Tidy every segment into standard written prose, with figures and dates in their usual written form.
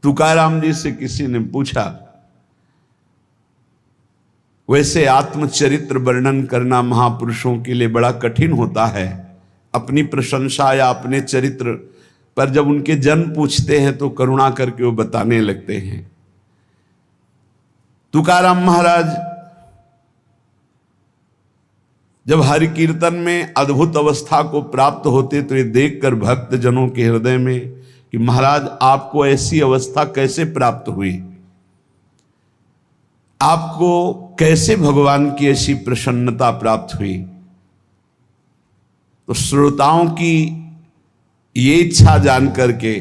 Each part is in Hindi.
तुकाराम जी से किसी ने पूछा, वैसे आत्मचरित्र वर्णन करना महापुरुषों के लिए बड़ा कठिन होता है। अपनी प्रशंसा या अपने चरित्र पर जब उनके जन पूछते हैं तो करुणा करके वो बताने लगते हैं। तुकाराम महाराज जब हरि कीर्तन में अद्भुत अवस्था को प्राप्त होते तो ये देखकर भक्त जनों के हृदय में कि महाराज आपको ऐसी अवस्था कैसे प्राप्त हुई, आपको कैसे भगवान की ऐसी प्रसन्नता प्राप्त हुई। तो श्रोताओं की ये इच्छा जान करके,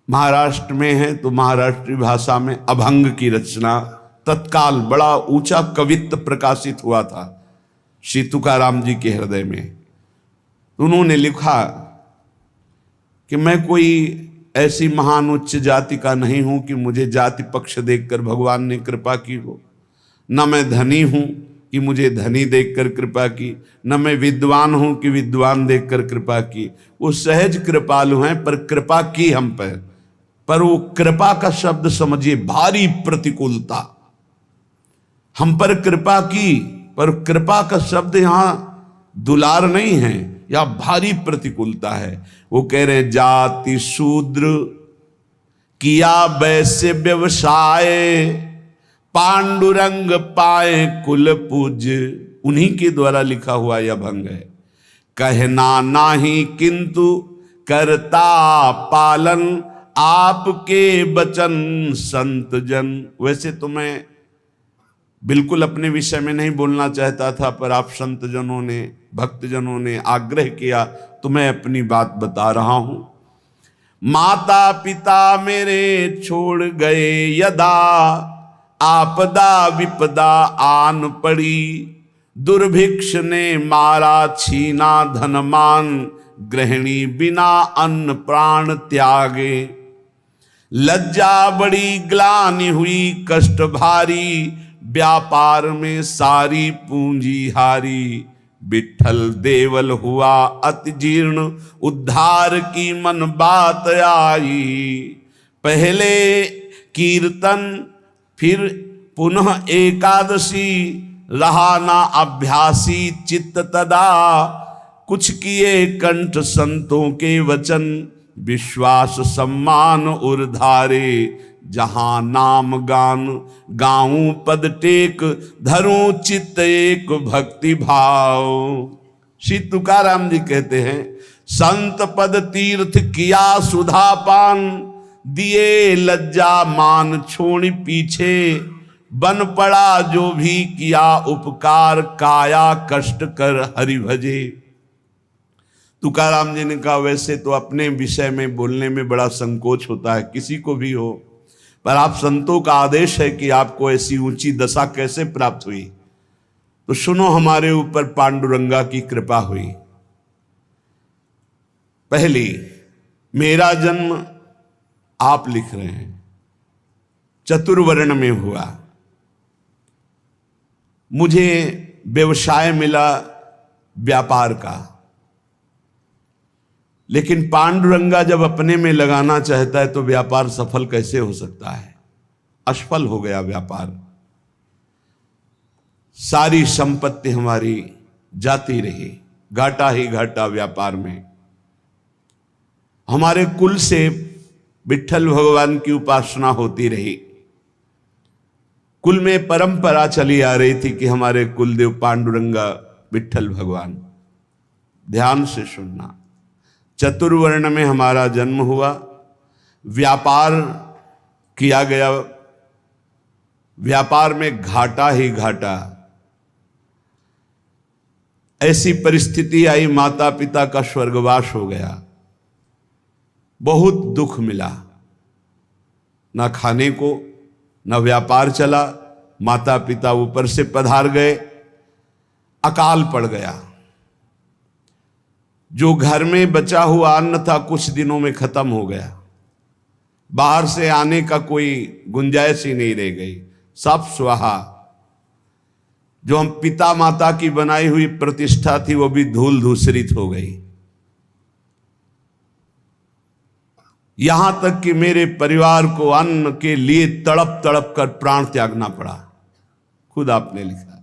महाराष्ट्र में है तो महाराष्ट्री भाषा में अभंग की रचना तत्काल बड़ा ऊंचा कवित्व प्रकाशित हुआ था श्री तुकाराम जी के हृदय में। उन्होंने लिखा कि मैं कोई ऐसी महान उच्च जाति का नहीं हूं कि मुझे जाति पक्ष देखकर भगवान ने कृपा की हो, न मैं धनी हूं कि मुझे धनी देखकर कृपा की, न मैं विद्वान हूं कि विद्वान देखकर कृपा की। वो सहज कृपालु हैं पर कृपा की हम पर वो कृपा का शब्द समझिए भारी प्रतिकूलता। हम पर कृपा की पर कृपा का शब्द यहां दुलार नहीं है, या भारी प्रतिकूलता है। वो कह रहे जाति शूद्र किया वैसे व्यवसाय, पांडुरंग पाए कुल पूज। उन्हीं के द्वारा लिखा हुआ यह भंग है। कहना नाही किंतु करता पालन, आपके वचन संत जन। वैसे तो मैं बिल्कुल अपने विषय में नहीं बोलना चाहता था, पर आप संत जनों ने, भक्त जनों ने आग्रह किया तो मैं अपनी बात बता रहा हूं। माता पिता मेरे छोड़ गए यदा, आपदा विपदा आन पड़ी। दुर्भिक्ष ने मारा छीना धनमान, गृहिणी बिना अन्न प्राण त्यागे। लज्जा बड़ी ग्लानि हुई कष्ट भारी, व्यापार में सारी पूंजी हारी। विठ्ठल देवल हुआ अति जीर्ण, उद्धार की मन बात आई। पहले कीर्तन फिर पुनः एकादशी, रहा ना अभ्यासी चित्त तदा। कुछ किए कंठ संतों के वचन, विश्वास सम्मान उर्धारे। जहां नाम गान गाऊं पद टेक, धरूं चित्त एक भक्ति भाव। श्री तुकाराम जी कहते हैं, संत पद तीर्थ किया सुधा पान, दिए लज्जा मान छोड़ पीछे। बन पड़ा जो भी किया उपकार, काया कष्ट कर हरि भजे। तुकाराम जी ने कहा, वैसे तो अपने विषय में बोलने में बड़ा संकोच होता है, किसी को भी हो, पर आप संतों का आदेश है कि आपको ऐसी ऊंची दशा कैसे प्राप्त हुई, तो सुनो हमारे ऊपर पांडुरंगा की कृपा हुई। पहली, मेरा जन्म आप लिख रहे हैं चतुर्वर्ण में हुआ। मुझे व्यवसाय मिला व्यापार का, लेकिन पांडुरंगा जब अपने में लगाना चाहता है तो व्यापार सफल कैसे हो सकता है। असफल हो गया व्यापार, सारी संपत्ति हमारी जाती रही, घाटा ही घाटा व्यापार में। हमारे कुल से विठ्ठल भगवान की उपासना होती रही। कुल में परंपरा चली आ रही थी कि हमारे कुलदेव पांडुरंगा विठ्ठल भगवान। ध्यान से सुनना, चतुर्वर्ण में हमारा जन्म हुआ, व्यापार किया गया, व्यापार में घाटा ही घाटा। ऐसी परिस्थिति आई, माता पिता का स्वर्गवास हो गया, बहुत दुख मिला। ना खाने को, ना व्यापार चला, माता पिता ऊपर से पधार गए, अकाल पड़ गया। जो घर में बचा हुआ अन्न था कुछ दिनों में खत्म हो गया, बाहर से आने का कोई गुंजाइश ही नहीं रह गई, सब स्वाहा। जो हम पिता माता की बनाई हुई प्रतिष्ठा थी वो भी धूल धूसरित हो गई। यहां तक कि मेरे परिवार को अन्न के लिए तड़प तड़प कर प्राण त्यागना पड़ा। खुद आपने लिखा,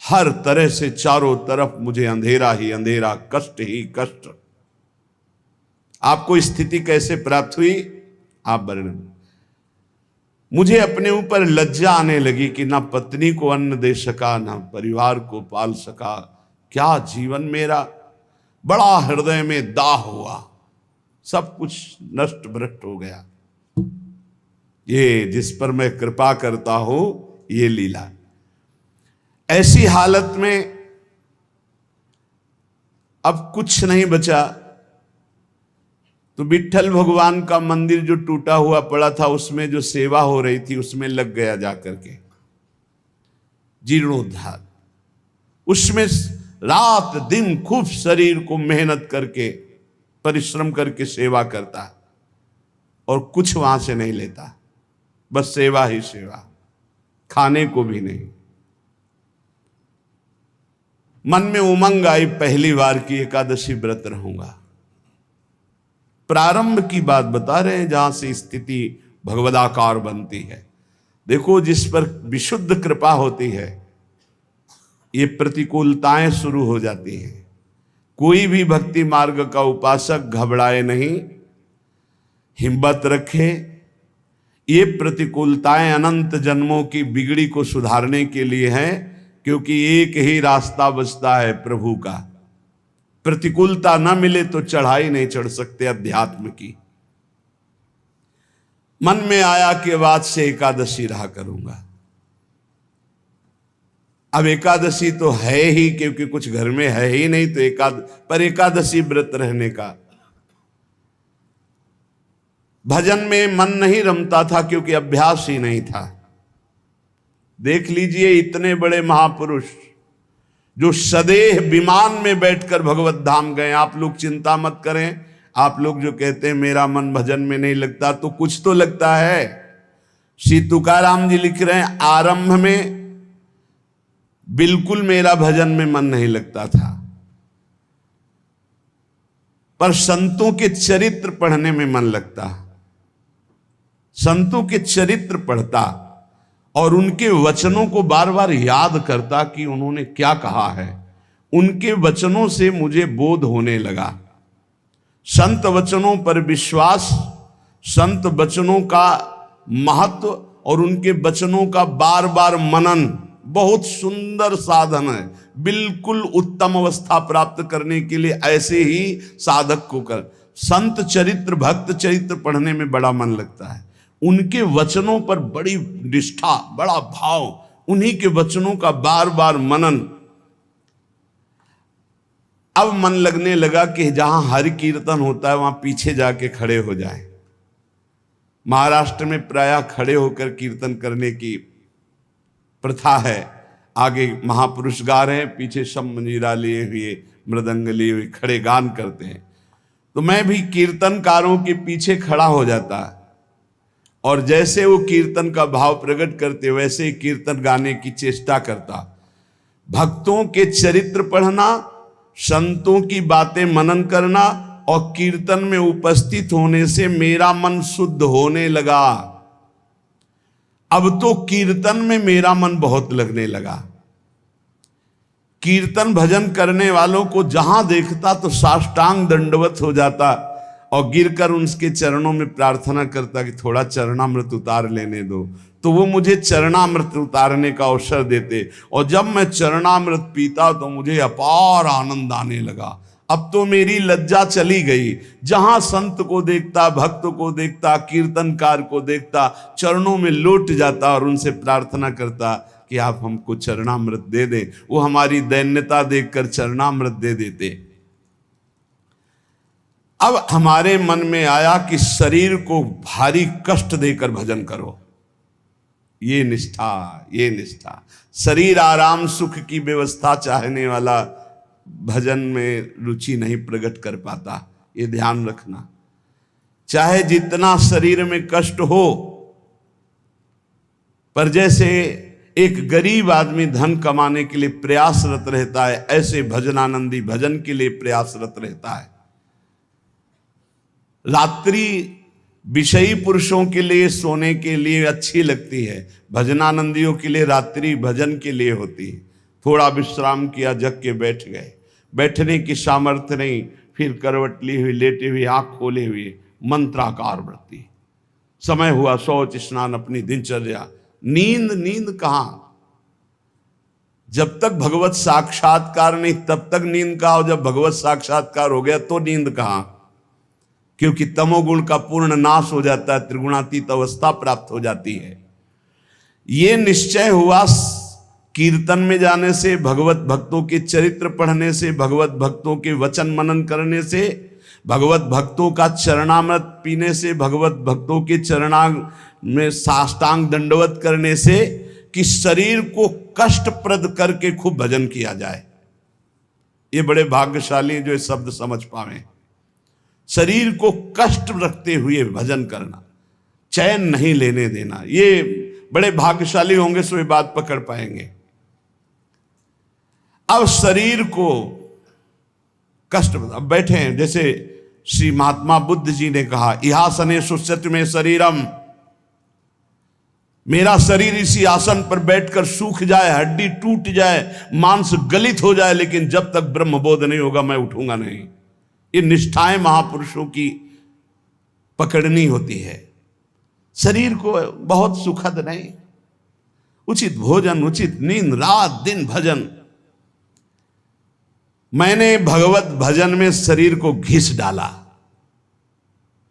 हर तरह से चारों तरफ मुझे अंधेरा ही अंधेरा, कष्ट ही कष्ट। आपको स्थिति कैसे प्राप्त हुई आप वर्णन। मुझे अपने ऊपर लज्जा आने लगी कि ना पत्नी को अन्न दे सका, ना परिवार को पाल सका। क्या जीवन मेरा, बड़ा हृदय में दाह हुआ, सब कुछ नष्ट भ्रष्ट हो गया। ये जिस पर मैं कृपा करता हूं ये लीला। ऐसी हालत में अब कुछ नहीं बचा, तो विट्ठल भगवान का मंदिर जो टूटा हुआ पड़ा था उसमें जो सेवा हो रही थी उसमें लग गया जाकर के, जीर्णोद्धार। उसमें रात दिन खूब शरीर को मेहनत करके परिश्रम करके सेवा करता और कुछ वहां से नहीं लेता, बस सेवा ही सेवा, खाने को भी नहीं। मन में उमंग आई, पहली बार की एकादशी व्रत रहूंगा। प्रारंभ की बात बता रहे हैं जहां से स्थिति भगवदाकार बनती है। देखो, जिस पर विशुद्ध कृपा होती है ये प्रतिकूलताएं शुरू हो जाती हैं। कोई भी भक्ति मार्ग का उपासक घबराए नहीं, हिम्मत रखे। ये प्रतिकूलताएं अनंत जन्मों की बिगड़ी को सुधारने के लिए हैं, क्योंकि एक ही रास्ता बचता है प्रभु का। प्रतिकूलता न मिले तो चढ़ाई नहीं चढ़ सकते अध्यात्म की। मन में आया कि बाद से एकादशी रहा करूंगा। अब एकादशी तो है ही, क्योंकि कुछ घर में है ही नहीं, तो पर एकादशी व्रत रहने का भजन में मन नहीं रमता था, क्योंकि अभ्यास ही नहीं था। देख लीजिए, इतने बड़े महापुरुष जो सदेह विमान में बैठकर भगवत धाम गए। आप लोग चिंता मत करें, आप लोग जो कहते हैं मेरा मन भजन में नहीं लगता, तो कुछ तो लगता है। श्री तुकाराम जी लिख रहे हैं, आरंभ में बिल्कुल मेरा भजन में मन नहीं लगता था, पर संतों के चरित्र पढ़ने में मन लगता। संतों के चरित्र पढ़ता और उनके वचनों को बार बार याद करता कि उन्होंने क्या कहा है। उनके वचनों से मुझे बोध होने लगा। संत वचनों पर विश्वास, संत वचनों का महत्व और उनके वचनों का बार बार मनन बहुत सुंदर साधन है। बिल्कुल उत्तम अवस्था प्राप्त करने के लिए ऐसे ही साधक को कर। संत चरित्र, भक्त चरित्र पढ़ने में बड़ा मन लगता है। उनके वचनों पर बड़ी निष्ठा, बड़ा भाव, उन्हीं के वचनों का बार बार मनन। अब मन लगने लगा कि जहां हरि कीर्तन होता है वहां पीछे जाके खड़े हो जाए। महाराष्ट्र में प्रायः खड़े होकर कीर्तन करने की प्रथा है। आगे महापुरुष गा रहे हैं, पीछे सब मंजीरा लिए हुए, मृदंग लिए हुए खड़े गान करते हैं। तो मैं भी कीर्तनकारों के पीछे खड़ा हो जाता और जैसे वो कीर्तन का भाव प्रकट करते वैसे ही कीर्तन गाने की चेष्टा करता। भक्तों के चरित्र पढ़ना, संतों की बातें मनन करना और कीर्तन में उपस्थित होने से मेरा मन शुद्ध होने लगा। अब तो कीर्तन में मेरा मन बहुत लगने लगा। कीर्तन भजन करने वालों को जहां देखता तो साष्टांग दंडवत हो जाता और गिरकर उनके चरणों में प्रार्थना करता कि थोड़ा चरणामृत उतार लेने दो। तो वो मुझे चरणामृत उतारने का अवसर देते और जब मैं चरणामृत पीता तो मुझे अपार आनंद आने लगा। अब तो मेरी लज्जा चली गई। जहां संत को देखता, भक्त को देखता, कीर्तनकार को देखता, चरणों में लौट जाता और उनसे प्रार्थना करता कि आप हमको चरणामृत दे दें। वो हमारी दैन्यता देखकर चरणामृत दे देते। अब हमारे मन में आया कि शरीर को भारी कष्ट देकर भजन करो। ये निष्ठा, ये निष्ठा। शरीर आराम सुख की व्यवस्था चाहने वाला भजन में रुचि नहीं प्रकट कर पाता। ये ध्यान रखना। चाहे जितना शरीर में कष्ट हो, पर जैसे एक गरीब आदमी धन कमाने के लिए प्रयासरत रहता है, ऐसे भजनानंदी भजन के लिए प्रयासरत रहता है। रात्रि विषयी पुरुषों के लिए सोने के लिए अच्छी लगती है, भजनानंदियों के लिए रात्रि भजन के लिए होती है। थोड़ा विश्राम किया, जग के बैठ गए, बैठने की सामर्थ्य नहीं, फिर करवट ली हुई, लेटी हुई, आंख खोले हुए मंत्राकार वृत्ति, समय हुआ शौच स्नान, अपनी दिनचर्या, नींद कहां? जब तक भगवत साक्षात्कार नहीं तब तक नींद कहां, और जब भगवत साक्षात्कार हो गया तो नींद कहां? क्योंकि तमोगुण का पूर्ण नाश हो जाता है, त्रिगुणातीत अवस्था प्राप्त हो जाती है। ये निश्चय हुआ कीर्तन में जाने से, भगवत भक्तों के चरित्र पढ़ने से, भगवत भक्तों के वचन मनन करने से, भगवत भक्तों का चरणामृत पीने से, भगवत भक्तों के चरणांग में साष्टांग दंडवत करने से, कि शरीर को कष्टप्रद करके खूब भजन किया जाए। ये बड़े भाग्यशाली जो ये शब्द समझ पावे। शरीर को कष्ट रखते हुए भजन करना, चैन नहीं लेने देना, ये बड़े भाग्यशाली होंगे सो ये बात पकड़ पाएंगे। अब शरीर को कष्ट, अब बैठे हैं, जैसे श्री महात्मा बुद्ध जी ने कहा, इहासने सुस्यति में शरीरम, मेरा शरीर इसी आसन पर बैठकर सूख जाए, हड्डी टूट जाए, मांस गलित हो जाए, लेकिन जब तक ब्रह्मबोध नहीं होगा मैं उठूंगा नहीं। ये निष्ठाएं महापुरुषों की पकड़नी होती है। शरीर को बहुत सुखद नहीं, उचित भोजन, उचित नींद, रात दिन भजन। मैंने भगवत भजन में शरीर को घिस डाला,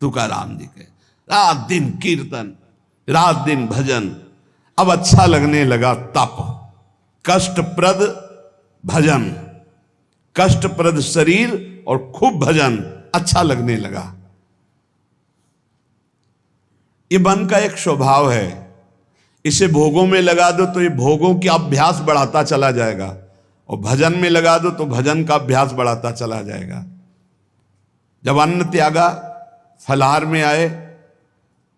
तुकाराम जी के, रात दिन कीर्तन, रात दिन भजन। अब अच्छा लगने लगा तप, कष्टप्रद भजन, कष्टप्रद शरीर और खूब भजन अच्छा लगने लगा। ये मन का एक स्वभाव है, इसे भोगों में लगा दो तो ये भोगों का अभ्यास बढ़ाता चला जाएगा, और भजन में लगा दो तो भजन का अभ्यास बढ़ाता चला जाएगा। जब अन्न त्यागा, फलाहार में आए,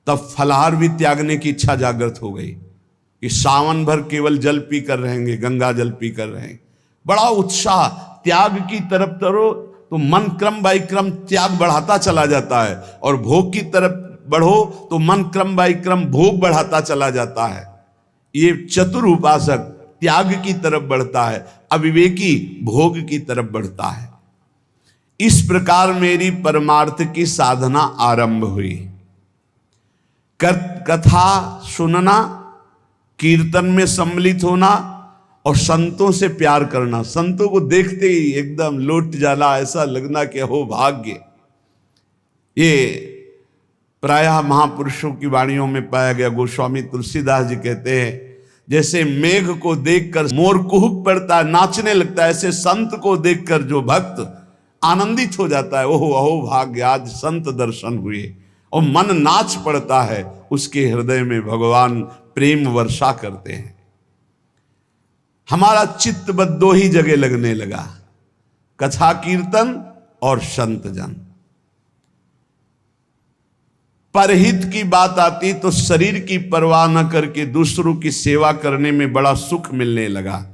तब फलाहार भी त्यागने की इच्छा जागृत हो गई कि सावन भर केवल जल पी कर रहेंगे, गंगा जल पी कर रहेंगे। बड़ा उत्साह, त्याग की तरफ तरो तो मन क्रम बाई क्रम त्याग बढ़ाता चला जाता है, और भोग की तरफ बढ़ो तो मन क्रम बाई क्रम भोग बढ़ाता चला जाता है। ये चतुर उपासक त्याग की तरफ बढ़ता है, अविवेकी भोग की तरफ बढ़ता है। इस प्रकार मेरी परमार्थ की साधना आरंभ हुई। कथा सुनना, कीर्तन में सम्मिलित होना और संतों से प्यार करना। संतों को देखते ही एकदम लौट जाना, ऐसा लगना कि हो भाग्य। ये प्रायः महापुरुषों की वाणियों में पाया गया। गोस्वामी तुलसीदास जी कहते हैं, जैसे मेघ को देखकर मोर कुहुक पड़ता है, नाचने लगता है, ऐसे संत को देखकर जो भक्त आनंदित हो जाता है, ओहो अहो भाग्य, आज संत दर्शन हुए, और मन नाच पड़ता है, उसके हृदय में भगवान प्रेम वर्षा करते हैं। हमारा चित्त बस दो ही जगह लगने लगा, कथा कीर्तन और संत जन। परहित की बात आती तो शरीर की परवाह न करके दूसरों की सेवा करने में बड़ा सुख मिलने लगा।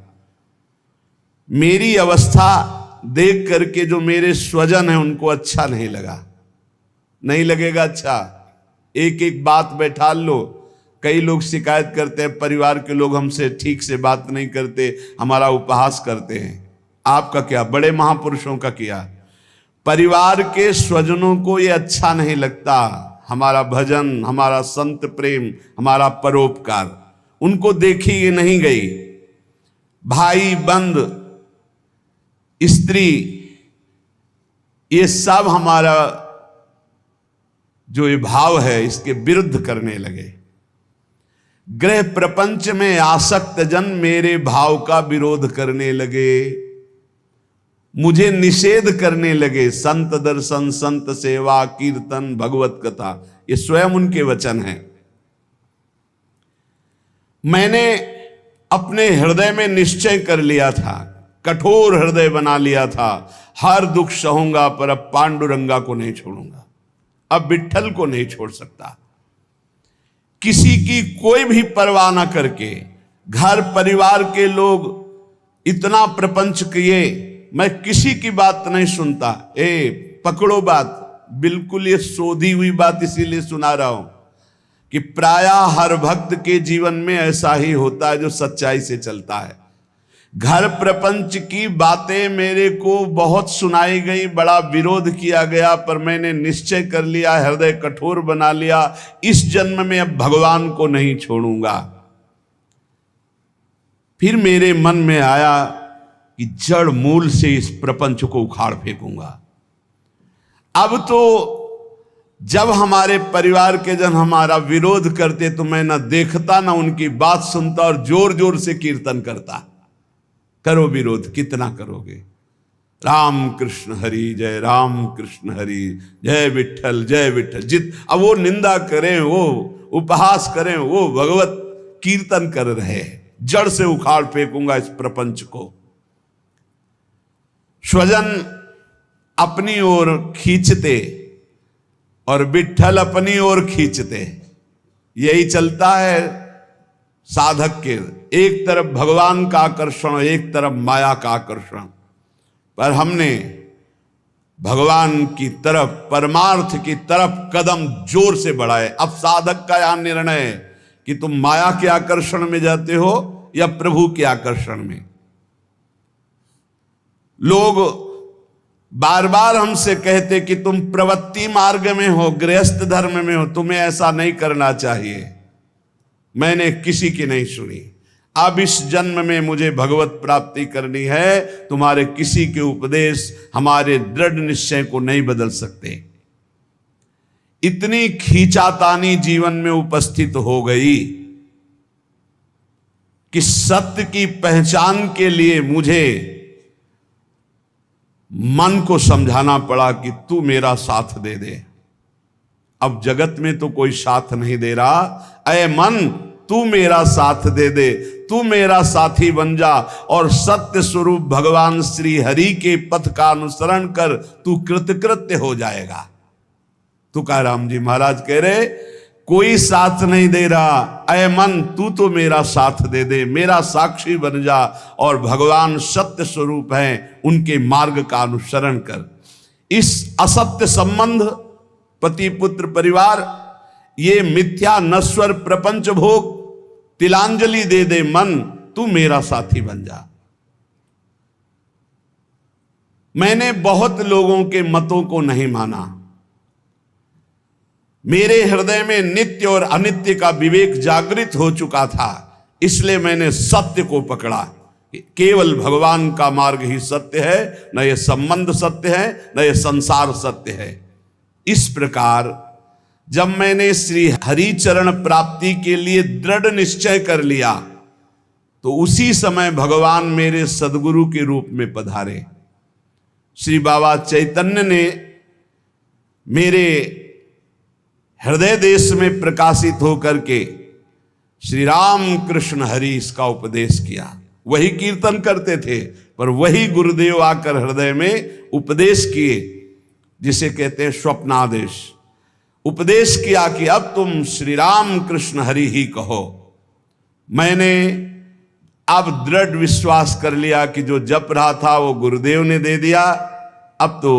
मेरी अवस्था देख करके जो मेरे स्वजन हैं उनको अच्छा नहीं लगा। नहीं लगेगा अच्छा, एक एक बात बैठा लो। कई लोग शिकायत करते हैं, परिवार के लोग हमसे ठीक से बात नहीं करते, हमारा उपहास करते हैं। आपका क्या, बड़े महापुरुषों का किया। परिवार के स्वजनों को ये अच्छा नहीं लगता, हमारा भजन, हमारा संत प्रेम, हमारा परोपकार, उनको देखी ये नहीं गई। भाई बंद, स्त्री, ये सब हमारा जो ये भाव है इसके विरुद्ध करने लगे। ग्रह प्रपंच में आसक्त जन मेरे भाव का विरोध करने लगे, मुझे निषेध करने लगे। संत दर्शन, संत सेवा, कीर्तन, भगवत कथा, ये स्वयं उनके वचन हैं। मैंने अपने हृदय में निश्चय कर लिया था, कठोर हृदय बना लिया था, हर दुख सहूंगा पर अब पांडुरंगा को नहीं छोड़ूंगा, अब विट्ठल को नहीं छोड़ सकता। किसी की कोई भी परवाह ना करके, घर परिवार के लोग इतना प्रपंच किए, मैं किसी की बात नहीं सुनता। पकड़ो बात, बिल्कुल ये शोधी हुई बात इसीलिए सुना रहा हूं कि प्रायः हर भक्त के जीवन में ऐसा ही होता है जो सच्चाई से चलता है। घर प्रपंच की बातें मेरे को बहुत सुनाई गई, बड़ा विरोध किया गया, पर मैंने निश्चय कर लिया, हृदय कठोर बना लिया, इस जन्म में अब भगवान को नहीं छोड़ूंगा। फिर मेरे मन में आया कि जड़ मूल से इस प्रपंच को उखाड़ फेंकूंगा। अब तो जब हमारे परिवार के जन हमारा विरोध करते तो मैं ना देखता ना उनकी बात सुनता और जोर जोर से कीर्तन करता। करो विरोध, कितना करोगे? राम कृष्ण हरि, जय राम कृष्ण हरि, जय विठल जय विठल। अब वो निंदा करें, वो उपहास करें, वो भगवत कीर्तन कर रहे हैं। जड़ से उखाड़ फेंकूंगा इस प्रपंच को। स्वजन अपनी ओर खींचते और विठल अपनी ओर खींचते, यही चलता है साधक के। एक तरफ भगवान का आकर्षण, एक तरफ माया का आकर्षण। पर हमने भगवान की तरफ, परमार्थ की तरफ कदम जोर से बढ़ाए। अब साधक का यह निर्णय है कि तुम माया के आकर्षण में जाते हो या प्रभु के आकर्षण में। लोग बार बार हमसे कहते कि तुम प्रवृत्ति मार्ग में हो, गृहस्थ धर्म में हो, तुम्हें ऐसा नहीं करना चाहिए। मैंने किसी की नहीं सुनी। अब इस जन्म में मुझे भगवत प्राप्ति करनी है। तुम्हारे किसी के उपदेश हमारे दृढ़ निश्चय को नहीं बदल सकते। इतनी खींचातानी जीवन में उपस्थित हो गई कि सत्य की पहचान के लिए मुझे मन को समझाना पड़ा कि तू मेरा साथ दे दे। अब जगत में तो कोई साथ नहीं दे रहा। अय मन, तू मेरा साथ दे दे, तू मेरा साथी बन जा और सत्य स्वरूप भगवान श्री हरि के पथ का अनुसरण कर, तू कृतकृत्य हो जाएगा। तुकाराम जी महाराज कह रहे, कोई साथ नहीं दे रहा। अय मन, तू तो मेरा साथ दे दे, मेरा साक्षी बन जा और भगवान सत्य स्वरूप हैं, उनके मार्ग का अनुसरण कर। इस असत्य संबंध, पति पुत्र परिवार, ये मिथ्या नश्वर प्रपंच भोग, तिलांजलि दे दे मन, तू मेरा साथी बन जा। मैंने बहुत लोगों के मतों को नहीं माना। मेरे हृदय में नित्य और अनित्य का विवेक जागृत हो चुका था, इसलिए मैंने सत्य को पकड़ा। केवल भगवान का मार्ग ही सत्य है, न ये संबंध सत्य है, न ये संसार सत्य है। इस प्रकार जब मैंने श्री हरि चरण प्राप्ति के लिए दृढ़ निश्चय कर लिया, तो उसी समय भगवान मेरे सदगुरु के रूप में पधारे। श्री बाबा चैतन्य ने मेरे हृदय देश में प्रकाशित होकर के श्री राम कृष्ण हरि इसका उपदेश किया। वही कीर्तन करते थे, पर वही गुरुदेव आकर हृदय में उपदेश किए, जिसे कहते हैं स्वप्नादेश। उपदेश किया कि अब तुम श्री राम कृष्ण हरि ही कहो। मैंने अब दृढ़ विश्वास कर लिया कि जो जप रहा था वो गुरुदेव ने दे दिया। अब तो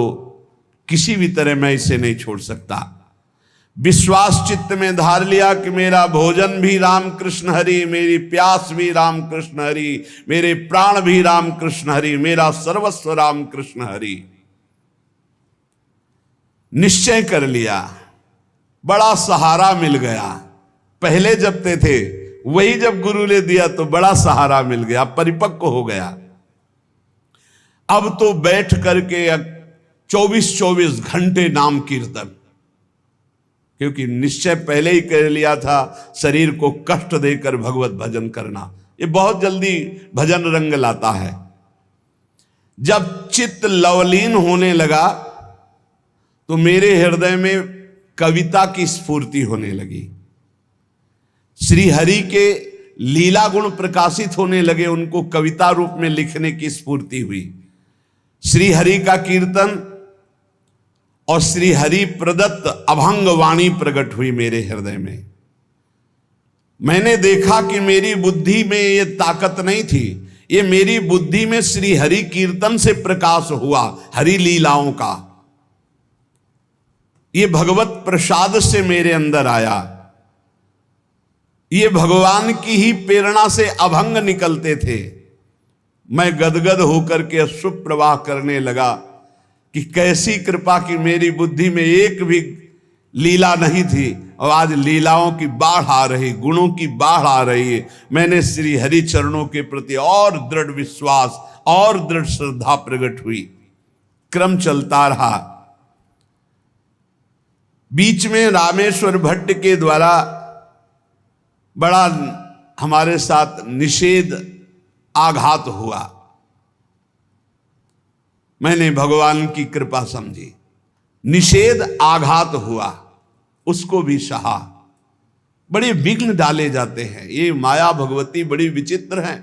किसी भी तरह मैं इसे नहीं छोड़ सकता। विश्वास चित्त में धार लिया कि मेरा भोजन भी राम कृष्ण हरि, मेरी प्यास भी राम कृष्ण हरि, मेरे प्राण भी राम कृष्ण हरि, मेरा सर्वस्व राम कृष्ण हरि। निश्चय कर लिया, बड़ा सहारा मिल गया। पहले जपते थे, वही जब गुरु ने दिया तो बड़ा सहारा मिल गया, परिपक्व हो गया। अब तो बैठ करके 24-24 घंटे नाम कीर्तन, क्योंकि निश्चय पहले ही कर लिया था शरीर को कष्ट देकर भगवत भजन करना। ये बहुत जल्दी भजन रंग लाता है। जब चित्त लवलीन होने लगा तो मेरे हृदय में कविता की स्फूर्ति होने लगी। श्री हरि के लीला गुण प्रकाशित होने लगे, उनको कविता रूप में लिखने की स्फूर्ति हुई। श्री हरि का कीर्तन और श्री हरि प्रदत्त अभंग वाणी प्रकट हुई मेरे हृदय में। मैंने देखा कि मेरी बुद्धि में ये ताकत नहीं थी, ये मेरी बुद्धि में श्री हरि कीर्तन से प्रकाश हुआ, हरि लीलाओं का। ये भगवत प्रसाद से मेरे अंदर आया। ये भगवान की ही प्रेरणा से अभंग निकलते थे। मैं गदगद होकर के अश्रु प्रवाह करने लगा कि कैसी कृपा की मेरी बुद्धि में एक भी लीला नहीं थी और आज लीलाओं की बाढ़ आ रही, गुणों की बाढ़ आ रही है। मैंने श्री हरि चरणों के प्रति और दृढ़ विश्वास और दृढ़ श्रद्धा प्रकट हुई। क्रम चलता रहा। बीच में रामेश्वर भट्ट के द्वारा बड़ा हमारे साथ निषेध आघात हुआ। मैंने भगवान की कृपा समझी। निषेध आघात हुआ, उसको भी सहा। बड़े विघ्न डाले जाते हैं। ये माया भगवती बड़ी विचित्र है।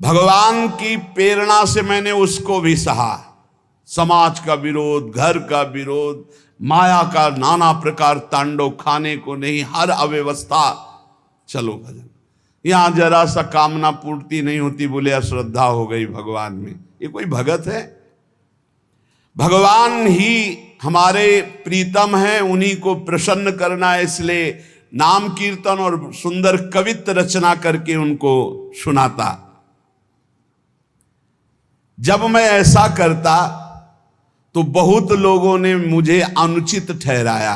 भगवान की प्रेरणा से मैंने उसको भी सहा। समाज का विरोध, घर का विरोध, माया का नाना प्रकार तांडव, खाने को नहीं, हर अव्यवस्था। चलो भजन, यहां जरा सा कामना पूर्ति नहीं होती, बोले अश्रद्धा हो गई भगवान में। ये कोई भगत है? भगवान ही हमारे प्रीतम हैं, उन्हीं को प्रसन्न करना है। इसलिए नाम कीर्तन और सुंदर कवित्व रचना करके उनको सुनाता। जब मैं ऐसा करता तो बहुत लोगों ने मुझे अनुचित ठहराया।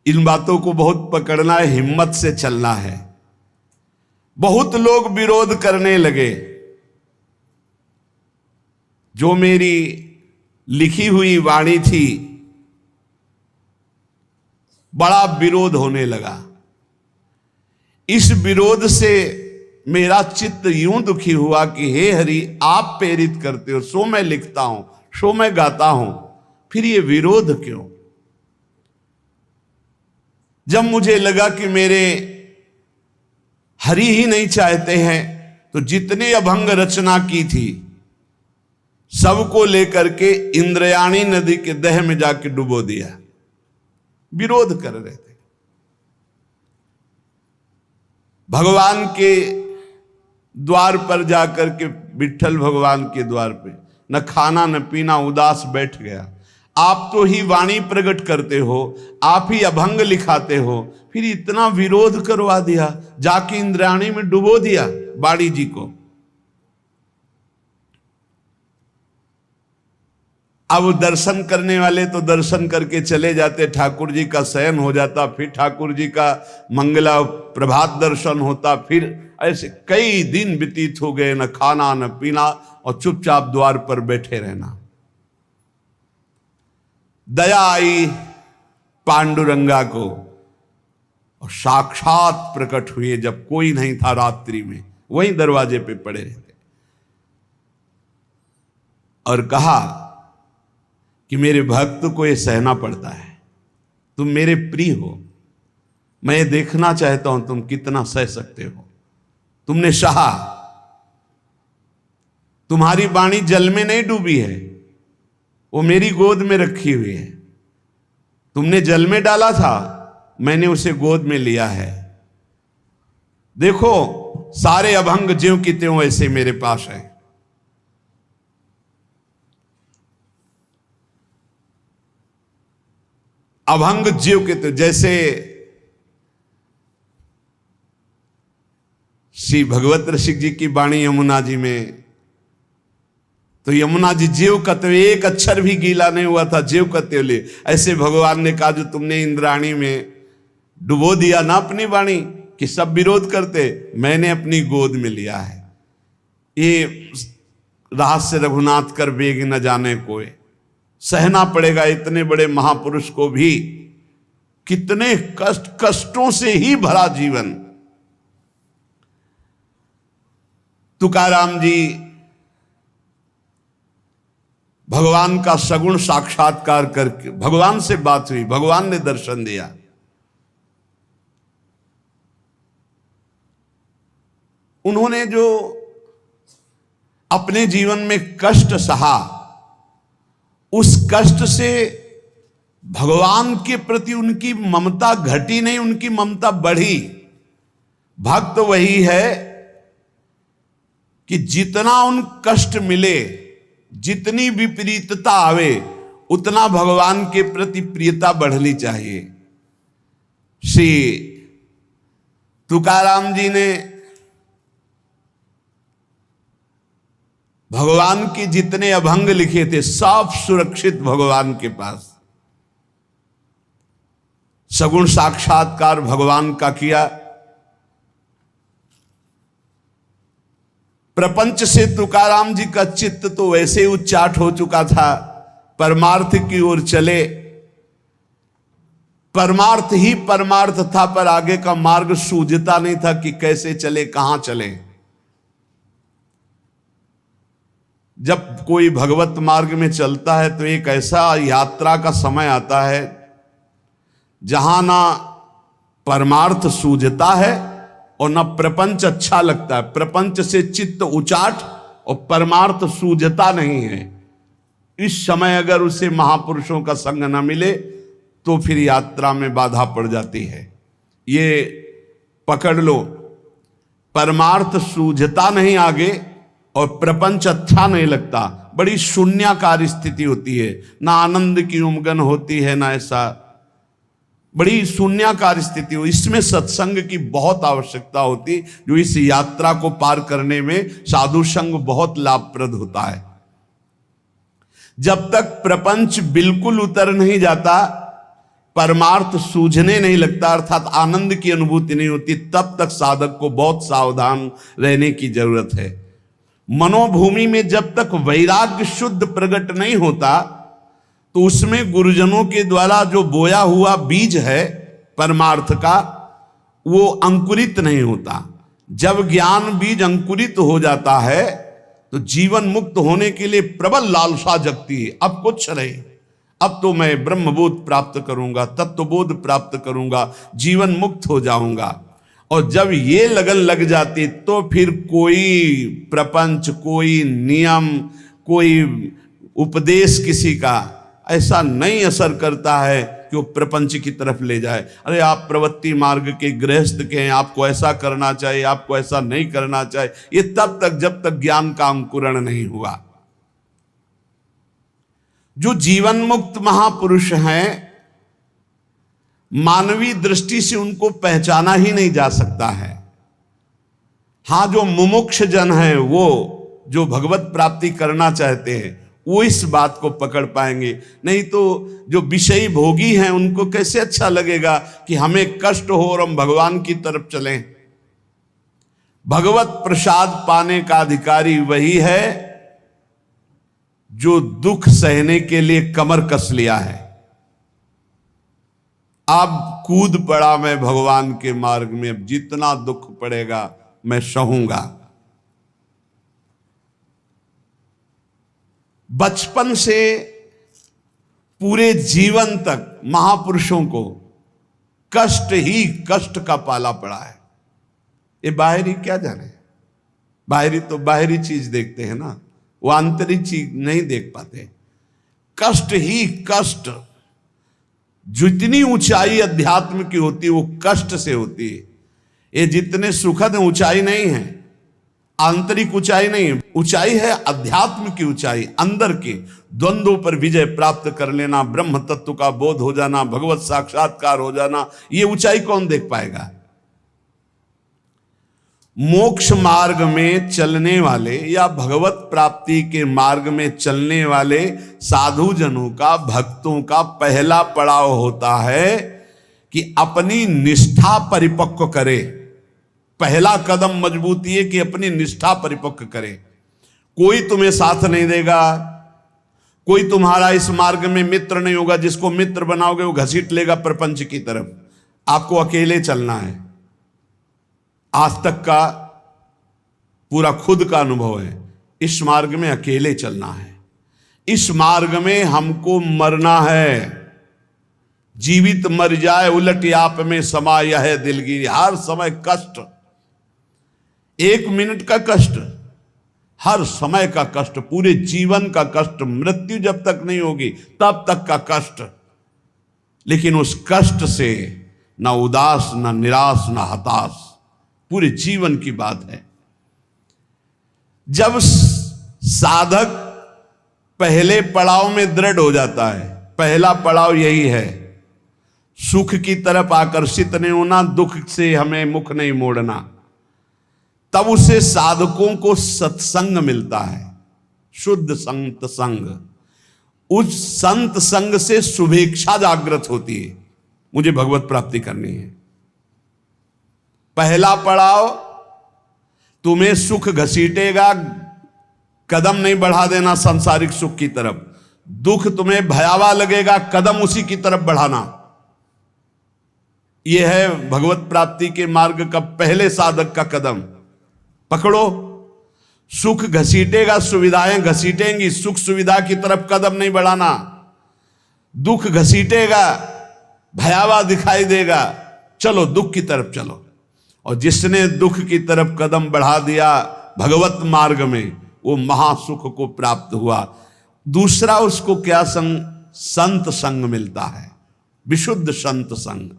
इन बातों को बहुत पकड़ना है, हिम्मत से चलना है। बहुत लोग विरोध करने लगे। जो मेरी लिखी हुई वाणी थी, बड़ा विरोध होने लगा। इस विरोध से मेरा चित्त यूं दुखी हुआ कि हे हरि, आप प्रेरित करते हो, सो मैं लिखता हूं, सो मैं गाता हूं, फिर ये विरोध क्यों? जब मुझे लगा कि मेरे हरि ही नहीं चाहते हैं, तो जितने अभंग रचना की थी सबको लेकर के इंद्रयाणी नदी के दह में जाके डुबो दिया। विरोध कर रहे थे। भगवान के द्वार पर जाकर के, विट्ठल भगवान के द्वार पे, न खाना न पीना, उदास बैठ गया। आप तो ही वाणी प्रकट करते हो, आप ही अभंग लिखाते हो, फिर इतना विरोध करवा दिया, जाके इंद्रायणी में डुबो दिया बाड़ी जी को। अब दर्शन करने वाले तो दर्शन करके चले जाते, ठाकुर जी का शयन हो जाता, फिर ठाकुर जी का मंगला प्रभात दर्शन होता, फिर ऐसे कई दिन व्यतीत हो गए, न खाना न पीना और चुपचाप द्वार पर बैठे रहना। दया आई पांडुरंगा को और साक्षात प्रकट हुए जब कोई नहीं था रात्रि में, वहीं दरवाजे पे पड़े रहते, और कहा कि मेरे भक्त को ये सहना पड़ता है, तुम मेरे प्रिय हो, मैं ये देखना चाहता हूं तुम कितना सह सकते हो। तुमने सहा, तुम्हारी वाणी जल में नहीं डूबी है, वो मेरी गोद में रखी हुई है। तुमने जल में डाला था, मैंने उसे गोद में लिया है। देखो सारे अभंग ज्यों की त्यों ऐसे मेरे पास है। अभंग ज्यों के त्यों, जैसे श्री भगवत रसिक जी की वाणी यमुना जी में, तो यमुना जी ज्यों कत्व, एक अक्षर भी गीला नहीं हुआ था, ज्यों कत्व ले। ऐसे भगवान ने कहा जो तुमने इंद्राणी में डुबो दिया ना अपनी वाणी, कि सब विरोध करते, मैंने अपनी गोद में लिया है। ये रहस्य रघुनाथ कर वेग न जाने कोई, सहना पड़ेगा इतने बड़े महापुरुष को भी। कितने कष्टों से ही भरा जीवन। तुकाराम जी, भगवान का सगुण साक्षात्कार करके, भगवान से बात हुई, भगवान ने दर्शन दिया। उन्होंने जो अपने जीवन में कष्ट सहा, उस कष्ट से भगवान के प्रति उनकी ममता घटी नहीं, उनकी ममता बढ़ी। भक्त वही है कि जितना उन कष्ट मिले जितनी विपरीतता आवे उतना भगवान के प्रति प्रियता बढ़नी चाहिए। श्री तुकाराम जी ने भगवान के जितने अभंग लिखे थे सब सुरक्षित भगवान के पास। सगुण साक्षात्कार भगवान का किया। प्रपंच से तुकाराम जी का चित्त तो वैसे उच्चाट हो चुका था, परमार्थ की ओर चले। परमार्थ ही परमार्थ था, पर आगे का मार्ग सूझता नहीं था कि कैसे चले, कहां चले। जब कोई भगवत मार्ग में चलता है तो एक ऐसा यात्रा का समय आता है जहां ना परमार्थ सूझता है और ना प्रपंच अच्छा लगता है। प्रपंच से चित्त उचाट और परमार्थ सूझता नहीं है। इस समय अगर उसे महापुरुषों का संग न मिले तो फिर यात्रा में बाधा पड़ जाती है। ये पकड़ लो, परमार्थ सूझता नहीं आगे और प्रपंच अच्छा नहीं लगता। बड़ी शून्याकार स्थिति होती है, ना आनंद की उमगन होती है ना ऐसा, बड़ी शून्याकार स्थिति हो। इसमें सत्संग की बहुत आवश्यकता होती, जो इस यात्रा को पार करने में साधु संग बहुत लाभप्रद होता है। जब तक प्रपंच बिल्कुल उतर नहीं जाता, परमार्थ सूझने नहीं लगता, अर्थात आनंद की अनुभूति नहीं होती, तब तक साधक को बहुत सावधान रहने की जरूरत है। मनोभूमि में जब तक वैराग्य शुद्ध प्रकट नहीं होता तो उसमें गुरुजनों के द्वारा जो बोया हुआ बीज है परमार्थ का, वो अंकुरित नहीं होता। जब ज्ञान बीज अंकुरित हो जाता है तो जीवन मुक्त होने के लिए प्रबल लालसा जगती है। अब कुछ नहीं, अब तो मैं ब्रह्मबोध प्राप्त करूंगा, तत्वबोध प्राप्त करूंगा, जीवन मुक्त हो जाऊंगा। और जब ये लगन लग जाती तो फिर कोई प्रपंच, कोई नियम, कोई उपदेश किसी का ऐसा नहीं असर करता है कि वो प्रपंच की तरफ ले जाए। अरे आप प्रवृत्ति मार्ग के गृहस्थ के हैं, आपको ऐसा करना चाहिए, आपको ऐसा नहीं करना चाहिए, ये तब तक जब तक ज्ञान का अंकुरण नहीं हुआ। जो जीवन मुक्त महापुरुष हैं, मानवीय दृष्टि से उनको पहचाना ही नहीं जा सकता है। हां, जो मुमुक्ष जन है, वो जो भगवत प्राप्ति करना चाहते हैं, वो इस बात को पकड़ पाएंगे। नहीं तो जो विषयी भोगी हैं उनको कैसे अच्छा लगेगा कि हमें कष्ट हो और हम भगवान की तरफ चलें। भगवत प्रसाद पाने का अधिकारी वही है जो दुख सहने के लिए कमर कस लिया है। अब कूद पड़ा मैं भगवान के मार्ग में, अब जितना दुख पड़ेगा मैं सहूंगा। बचपन से पूरे जीवन तक महापुरुषों को कष्ट ही कष्ट का पाला पड़ा है। ये बाहरी क्या जाने, बाहरी तो बाहरी चीज देखते हैं ना, वो आंतरिक चीज नहीं देख पाते। कष्ट ही कष्ट, जितनी ऊंचाई अध्यात्म की होती है वो कष्ट से होती है। ये जितने सुखद ऊंचाई नहीं है, आंतरिक ऊंचाई नहीं है, ऊंचाई है अध्यात्म की ऊंचाई, अंदर के द्वंद्वों पर विजय प्राप्त कर लेना, ब्रह्म तत्व का बोध हो जाना, भगवत साक्षात्कार हो जाना। ये ऊंचाई कौन देख पाएगा? मोक्ष मार्ग में चलने वाले या भगवत प्राप्ति के मार्ग में चलने वाले साधु जनों का, भक्तों का पहला पड़ाव होता है कि अपनी निष्ठा परिपक्व करे। पहला कदम मजबूती है कि अपनी निष्ठा परिपक्व करे। कोई तुम्हें साथ नहीं देगा, कोई तुम्हारा इस मार्ग में मित्र नहीं होगा। जिसको मित्र बनाओगे वो घसीट लेगा प्रपंच की तरफ। आपको अकेले चलना है। आज तक का पूरा खुद का अनुभव है, इस मार्ग में अकेले चलना है। इस मार्ग में हमको मरना है। जीवित मर जाए उलट आप में समाया है दिलगिरी। हर समय कष्ट, एक मिनट का कष्ट, हर समय का कष्ट, पूरे जीवन का कष्ट। मृत्यु जब तक नहीं होगी तब तक का कष्ट। लेकिन उस कष्ट से ना उदास, ना निराश, ना हताश, पूरे जीवन की बात है। जब साधक पहले पड़ाव में दृढ़ हो जाता है। पहला पड़ाव यही है, सुख की तरफ आकर्षित नहीं होना, दुख से हमें मुख नहीं मोड़ना। तब उसे साधकों को सत्संग मिलता है, शुद्ध संत संग। उस संत संग से शुभेच्छा जागृत होती है, मुझे भगवत प्राप्ति करनी है। पहला पड़ाव तुम्हें सुख घसीटेगा, कदम नहीं बढ़ा देना सांसारिक सुख की तरफ। दुख तुम्हें भयावह लगेगा, कदम उसी की तरफ बढ़ाना। यह है भगवत प्राप्ति के मार्ग का पहले साधक का कदम। पकड़ो, सुख घसीटेगा, सुविधाएं घसीटेंगी, सुख सुविधा की तरफ कदम नहीं बढ़ाना। दुख घसीटेगा, भयावह दिखाई देगा, चलो दुख की तरफ चलो। और जिसने दुख की तरफ कदम बढ़ा दिया भगवत मार्ग में, वो महासुख को प्राप्त हुआ। दूसरा उसको क्या संग? संत संग मिलता है, विशुद्ध संत संग।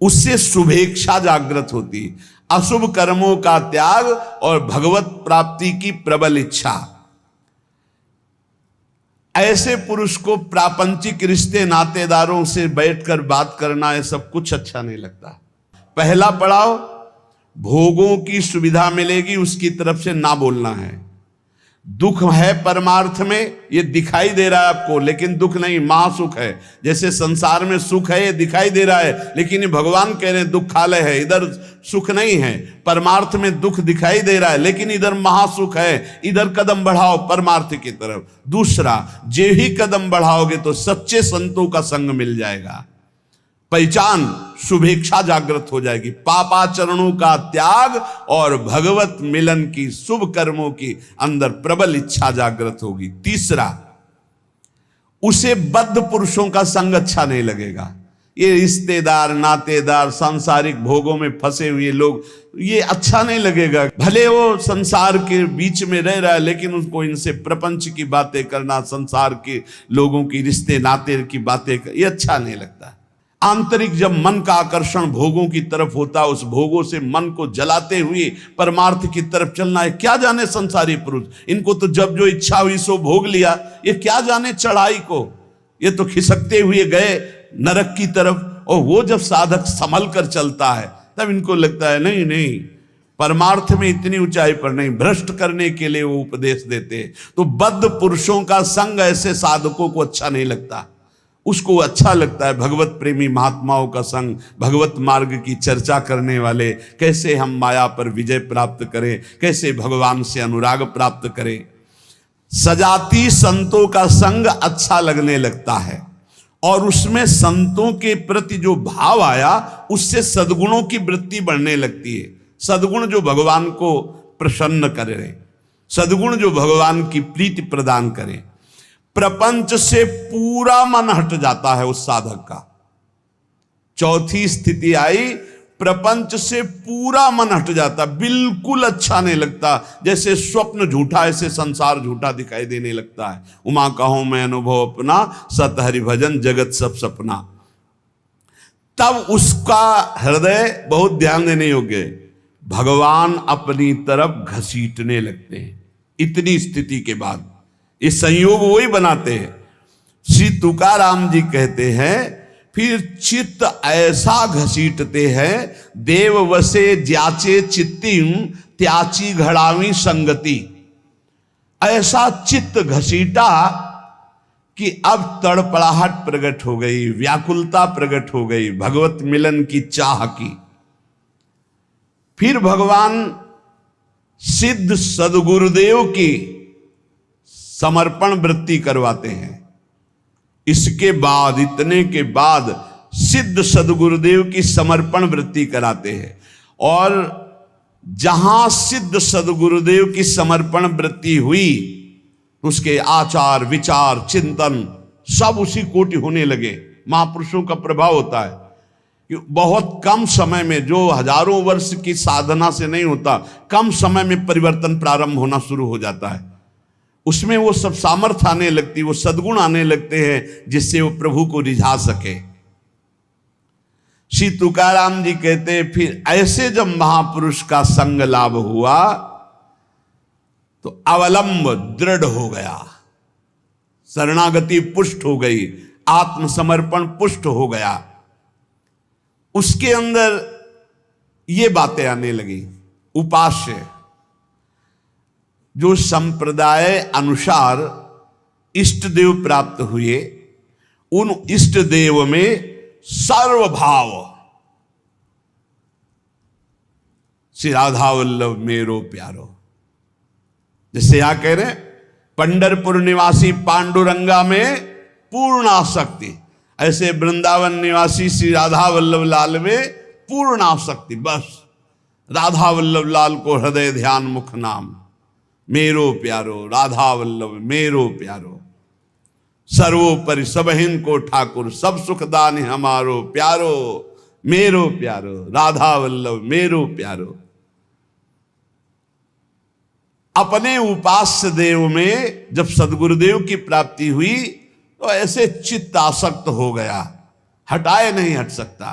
उससे शुभेच्छा जागृत होती, अशुभ कर्मों का त्याग और भगवत प्राप्ति की प्रबल इच्छा। ऐसे पुरुष को प्रापंचिक रिश्ते नातेदारों से बैठकर बात करना, ये सब कुछ अच्छा नहीं लगता। पहला पड़ाव, भोगों की सुविधा मिलेगी उसकी तरफ से ना बोलना है। दुख है परमार्थ में, ये दिखाई दे रहा है आपको, लेकिन दुख नहीं, महासुख है। जैसे संसार में सुख है, ये दिखाई दे रहा है, लेकिन ये भगवान कह रहे हैं दुखालय है, इधर सुख नहीं है। परमार्थ में दुख दिखाई दे रहा है, लेकिन इधर महासुख है, इधर कदम बढ़ाओ परमार्थ की तरफ। दूसरा, जे ही कदम बढ़ाओगे तो सच्चे संतों का संग मिल जाएगा, पहचान, शुभेच्छा जागृत हो जाएगी, पापाचरणों का त्याग और भगवत मिलन की, शुभ कर्मों की अंदर प्रबल इच्छा जागृत होगी। तीसरा, उसे बद्ध पुरुषों का संग अच्छा नहीं लगेगा। ये रिश्तेदार, नातेदार, सांसारिक भोगों में फंसे हुए लोग, ये अच्छा नहीं लगेगा। भले वो संसार के बीच में रह रहा है, लेकिन उसको इनसे प्रपंच की बातें करना, संसार के लोगों की रिश्ते नाते की बातें, ये अच्छा नहीं लगता। आंतरिक जब मन का आकर्षण भोगों की तरफ होता, उस भोगों से मन को जलाते हुए परमार्थ की तरफ चलना है। क्या जाने संसारी पुरुष, इनको तो जब जो इच्छा हुई सो भोग लिया, ये क्या जाने चढ़ाई को, ये तो खिसकते हुए गए नरक की तरफ। और वो जब साधक संभल कर चलता है, तब इनको लगता है नहीं नहीं, परमार्थ में इतनी ऊंचाई पर नहीं, भ्रष्ट करने के लिए वो उपदेश देते। तो बद्ध पुरुषों का संग ऐसे साधकों को अच्छा नहीं लगता। उसको अच्छा लगता है भगवत प्रेमी महात्माओं का संग, भगवत मार्ग की चर्चा करने वाले, कैसे हम माया पर विजय प्राप्त करें, कैसे भगवान से अनुराग प्राप्त करें। सजाती संतों का संग अच्छा लगने लगता है, और उसमें संतों के प्रति जो भाव आया, उससे सद्गुणों की वृत्ति बढ़ने लगती है। सद्गुण जो भगवान को प्रसन्न करे, सद्गुण जो भगवान की प्रीति प्रदान करें। प्रपंच से पूरा मन हट जाता है उस साधक का। चौथी स्थिति आई, प्रपंच से पूरा मन हट जाता, बिल्कुल अच्छा नहीं लगता। जैसे स्वप्न झूठा, ऐसे संसार झूठा दिखाई देने लगता है। उमा कहूं मैं अनुभव अपना, सत हरि भजन जगत सब सपना। तब उसका हृदय, बहुत ध्यान देने योग्य, भगवान अपनी तरफ घसीटने लगते हैं। इतनी स्थिति के बाद ये संयोग वही बनाते हैं। श्री तुकाराम जी कहते हैं, फिर चित्त ऐसा घसीटते हैं, देव वसे ज्याचे चित्तिम त्याची घड़ावी संगति। ऐसा चित्त घसीटा कि अब तड़पड़ाहट प्रकट हो गई, व्याकुलता प्रकट हो गई भगवत मिलन की चाह की। फिर भगवान सिद्ध सदगुरुदेव की समर्पण वृत्ति करवाते हैं। इसके बाद, इतने के बाद सिद्ध सदगुरुदेव की समर्पण वृत्ति कराते हैं। और जहां सिद्ध सदगुरुदेव की समर्पण वृत्ति हुई, उसके आचार विचार चिंतन सब उसी कोटि होने लगे। महापुरुषों का प्रभाव होता है कि बहुत कम समय में, जो हजारों वर्ष की साधना से नहीं होता, कम समय में परिवर्तन प्रारंभ होना शुरू हो जाता है। उसमें वो सब सामर्थ्य आने लगती, वो सद्गुण आने लगते हैं, जिससे वो प्रभु को रिझा सके। श्री तुकाराम जी कहते, फिर ऐसे जब महापुरुष का संग लाभ हुआ तो अवलंब दृढ़ हो गया, शरणागति पुष्ट हो गई, आत्मसमर्पण पुष्ट हो गया, उसके अंदर ये बातें आने लगी। उपास्य जो संप्रदाय अनुसार इष्ट देव प्राप्त हुए, उन इष्ट देव में सर्वभाव, श्री राधा वल्लभ मेरो प्यारो, जैसे यहां कह रहे पंढरपुर निवासी पांडुरंगा में पूर्ण आसक्ति, ऐसे वृंदावन निवासी श्री राधा वल्लभ लाल में पूर्ण आसक्ति। बस राधा वल्लभ लाल को हृदय ध्यान मुख नाम, मेरो प्यारो राधा वल्लभ मेरो प्यारो, सर्वोपरि सबहिन को ठाकुर, सब सुखदान हमारो प्यारो, मेरो प्यारो राधा वल्लभ मेरो प्यारो। अपने उपास्य देव में जब सदगुरुदेव की प्राप्ति हुई तो ऐसे चित्त आसक्त हो गया, हटाए नहीं हट सकता,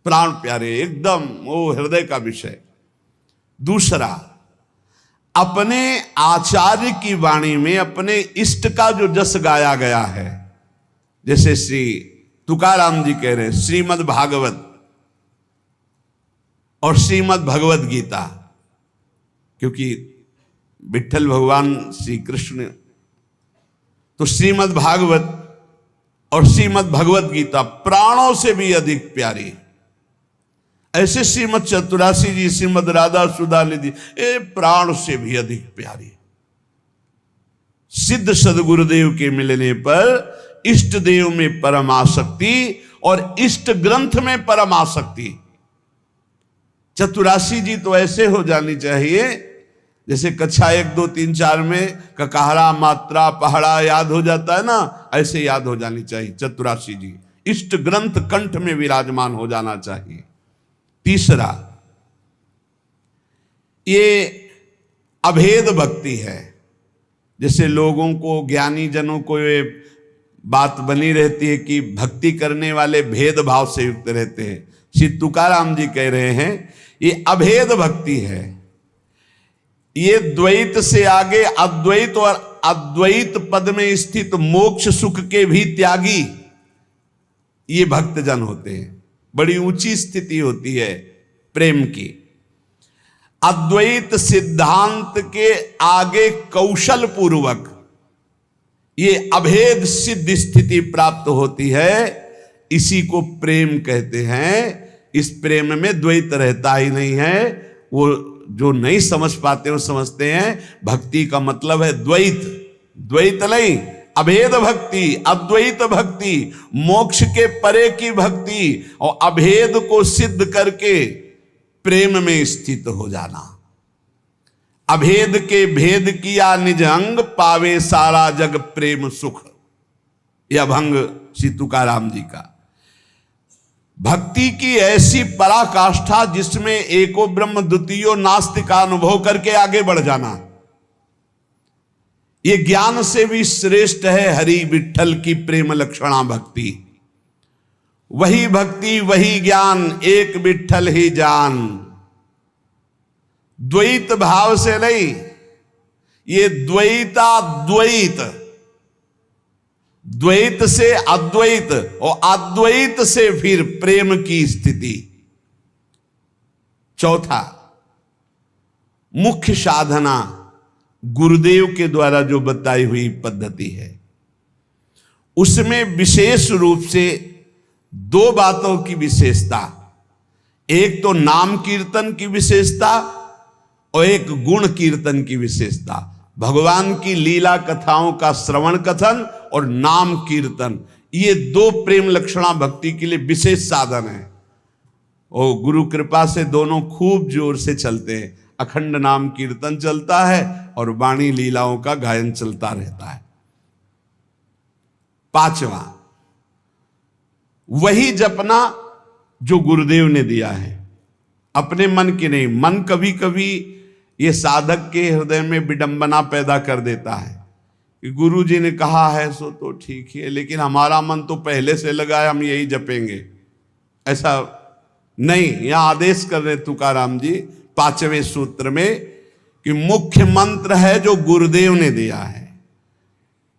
प्राण प्यारे एकदम वो हृदय का विषय। दूसरा, अपने आचार्य की वाणी में अपने इष्ट का जो जस गाया गया है, जैसे श्री तुकाराम जी कह रहे हैं श्रीमद् भागवत और श्रीमद् भगवत गीता, क्योंकि विठ्ठल भगवान श्री कृष्ण, तो श्रीमद् भागवत और श्रीमद् भगवत गीता प्राणों से भी अधिक प्यारी। ऐसे श्रीमद् चतुरासी जी, श्रीमद् राधा सुधा निधि, ये प्राण से भी अधिक प्यारी। सिद्ध सदगुरुदेव के मिलने पर इष्ट देव में परम आसक्ति और इष्ट ग्रंथ में परम आसक्ति। चतुरासी जी तो ऐसे हो जानी चाहिए जैसे कक्षा 1, 2, 3, 4 में ककाहरा मात्रा पहाड़ा याद हो जाता है ना, ऐसे याद हो जानी चाहिए चतुरासी जी। इष्ट ग्रंथ कंठ में विराजमान हो जाना चाहिए। तीसरा, ये अभेद भक्ति है। जैसे लोगों को, ज्ञानी जनों को ये बात बनी रहती है कि भक्ति करने वाले भेदभाव से युक्त रहते हैं। श्री तुकाराम जी कह रहे हैं ये अभेद भक्ति है, ये द्वैत से आगे अद्वैत और अद्वैत पद में स्थित मोक्ष सुख के भी त्यागी ये भक्तजन होते हैं। बड़ी ऊंची स्थिति होती है प्रेम की। अद्वैत सिद्धांत के आगे कौशल पूर्वक ये अभेद सिद्ध स्थिति प्राप्त होती है, इसी को प्रेम कहते हैं। इस प्रेम में द्वैत रहता ही नहीं है। वो जो नहीं समझ पाते वो समझते हैं भक्ति का मतलब है द्वैत, द्वैत नहीं, अभेद भक्ति, अद्वैत भक्ति, मोक्ष के परे की भक्ति और अभेद को सिद्ध करके प्रेम में स्थित हो जाना। अभेद के भेद किया निज अंग, पावे सारा जग प्रेम सुख। यह अभंग श्री तुकाराम जी का। भक्ति की ऐसी पराकाष्ठा जिसमें एको ब्रह्म द्वितीयो नास्ति का अनुभव करके आगे बढ़ जाना, ये ज्ञान से भी श्रेष्ठ है हरि विठ्ठल की प्रेम लक्षणा भक्ति। वही भक्ति वही ज्ञान, एक विठ्ठल ही जान। द्वैत भाव से नहीं, ये द्वैताद्वैत, द्वैत से अद्वैत और अद्वैत से फिर प्रेम की स्थिति। चौथा, मुख्य साधना गुरुदेव के द्वारा जो बताई हुई पद्धति है, उसमें विशेष रूप से दो बातों की विशेषता, एक तो नाम कीर्तन की विशेषता और एक गुण कीर्तन की विशेषता। भगवान की लीला कथाओं का श्रवण कथन और नाम कीर्तन, ये दो प्रेम लक्षणा भक्ति के लिए विशेष साधन है। और गुरु कृपा से दोनों खूब जोर से चलते हैं। अखंड नाम कीर्तन चलता है और वाणी लीलाओं का गायन चलता रहता है। पांचवा, वही जपना जो गुरुदेव ने दिया है, अपने मन की नहीं। मन कभी कभी ये साधक के हृदय में विडंबना पैदा कर देता है कि गुरु जी ने कहा है सो तो ठीक है, लेकिन हमारा मन तो पहले से लगा है हम यही जपेंगे। ऐसा नहीं, यहां आदेश कर रहे तुकाराम जी 5वें सूत्र में कि मुख्य मंत्र है जो गुरुदेव ने दिया है।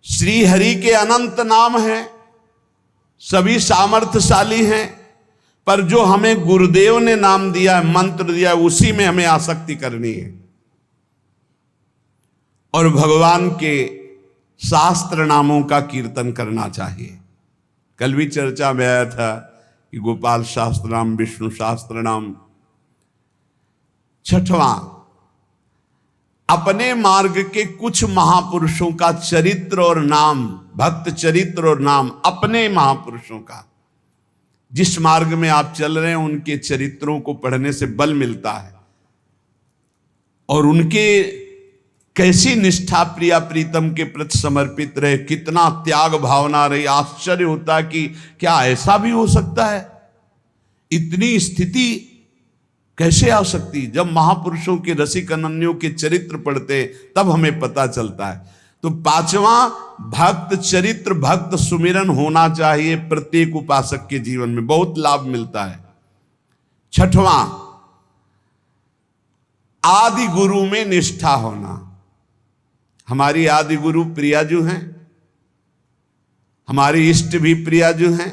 श्री हरि के अनंत नाम हैं, सभी सामर्थ्यशाली हैं, पर जो हमें गुरुदेव ने नाम दिया है, मंत्र दिया है, उसी में हमें आसक्ति करनी है और भगवान के शास्त्र नामों का कीर्तन करना चाहिए। कल भी चर्चा में आया था कि गोपाल शास्त्र नाम, विष्णु शास्त्र नाम। छठवां, अपने मार्ग के कुछ महापुरुषों का चरित्र और नाम, भक्त चरित्र और नाम, अपने महापुरुषों का, जिस मार्ग में आप चल रहे हैं उनके चरित्रों को पढ़ने से बल मिलता है और उनके कैसी निष्ठा प्रिया प्रीतम के प्रति समर्पित रहे, कितना त्याग भावना रही। आश्चर्य होता है कि क्या ऐसा भी हो सकता है, इतनी स्थिति कैसे आ सकती। जब महापुरुषों के रसिक अनन्यों के चरित्र पढ़ते तब हमें पता चलता है। तो पांचवा, भक्त चरित्र, भक्त सुमिरन होना चाहिए प्रत्येक उपासक के जीवन में, बहुत लाभ मिलता है। छठवां, आदि गुरु में निष्ठा होना। हमारी आदि गुरु प्रियाजू हैं, हमारी इष्ट भी प्रियाजू हैं,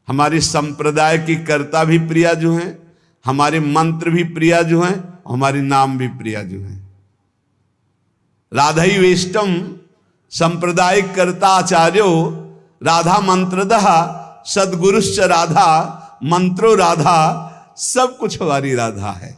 हमारी संप्रदाय की कर्ता भी प्रियाजू हैं, हमारे मंत्र भी प्रियाजू हैं, हमारी नाम भी प्रियाजू हैं। राधई वेष्टम संप्रदायिक कर्ता आचार्यो राधा मंत्रदः सदगुरुश्च राधा मंत्रो राधा, सब कुछ हमारी राधा है।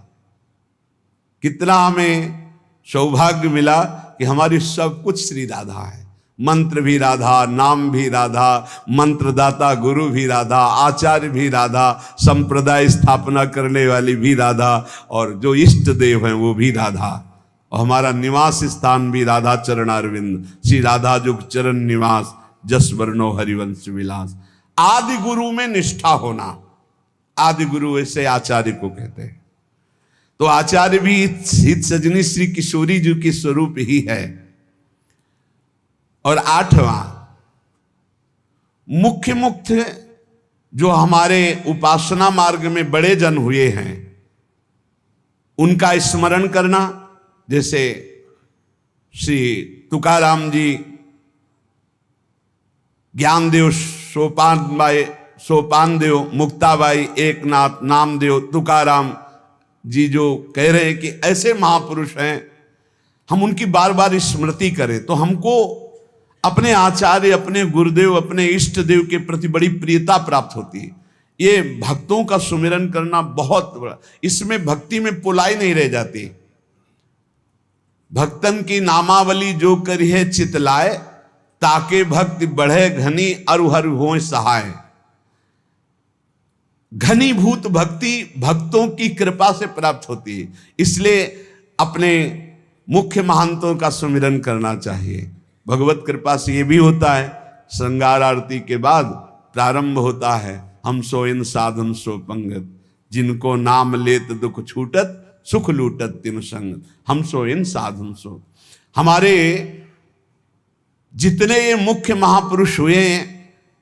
कितना हमें सौभाग्य मिला कि हमारी सब कुछ श्री राधा है। मंत्र भी राधा, नाम भी राधा, मंत्रदाता गुरु भी राधा, आचार्य भी राधा, संप्रदाय स्थापना करने वाली भी राधा, और जो इष्ट देव हैं वो भी राधा, और हमारा निवास स्थान भी राधा चरणारविंद, श्री राधा जुग चरण निवास, जस वर्णो हरिवंश विलास। आदि गुरु में निष्ठा होना, आदि गुरु ऐसे आचार्य को कहते हैं। तो आचार्य भी हित सजनी श्री किशोरी जी के स्वरूप ही है। और आठवां, मुख्य जो हमारे उपासना मार्ग में बड़े जन हुए हैं उनका स्मरण करना, जैसे श्री तुकाराम जी, ज्ञानदेव, सोपानदेव, मुक्ताबाई, एकनाथ, नामदेव, तुकाराम जी जो कह रहे हैं कि ऐसे महापुरुष हैं, हम उनकी बार बार स्मृति करें तो हमको अपने आचार्य, अपने गुरुदेव, अपने इष्ट देव के प्रति बड़ी प्रियता प्राप्त होती है। ये भक्तों का सुमिरन करना बहुत बड़ा, इसमें भक्ति में पुलाई नहीं रह जाती। भक्तन की नामावली जो करिए चितलाए, ताके भक्ति बढ़े घनी अरु हर होए सहाय। घनीभूत भक्ति भक्तों की कृपा से प्राप्त होती है, इसलिए अपने मुख्य महंतों का सुमिरन करना चाहिए। भगवत कृपा से ये भी होता है, श्रृंगार आरती के बाद प्रारंभ होता है, हम सो इन साधन सो पंगत, जिनको नाम लेत दुख छूटत, सुख लूटत तिन संग, हम सो इन साधन सो। हमारे जितने ये मुख्य महापुरुष हुए हैं,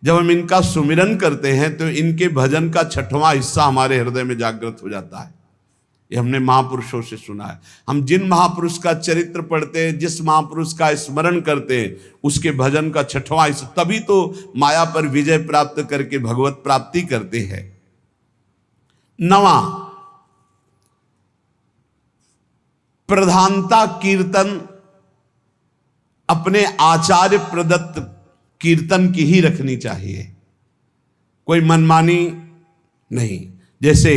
जब हम इनका सुमिरन करते हैं तो इनके भजन का छठवां हिस्सा हमारे हृदय में जागृत हो जाता है। ये हमने महापुरुषों से सुना है। हम जिन महापुरुष का चरित्र पढ़ते हैं, जिस महापुरुष का स्मरण करते हैं, उसके भजन का छठवां हिस्सा, तभी तो माया पर विजय प्राप्त करके भगवत प्राप्ति करते हैं। नवा, प्रधानता कीर्तन अपने आचार्य प्रदत्त कीर्तन की ही रखनी चाहिए, कोई मनमानी नहीं। जैसे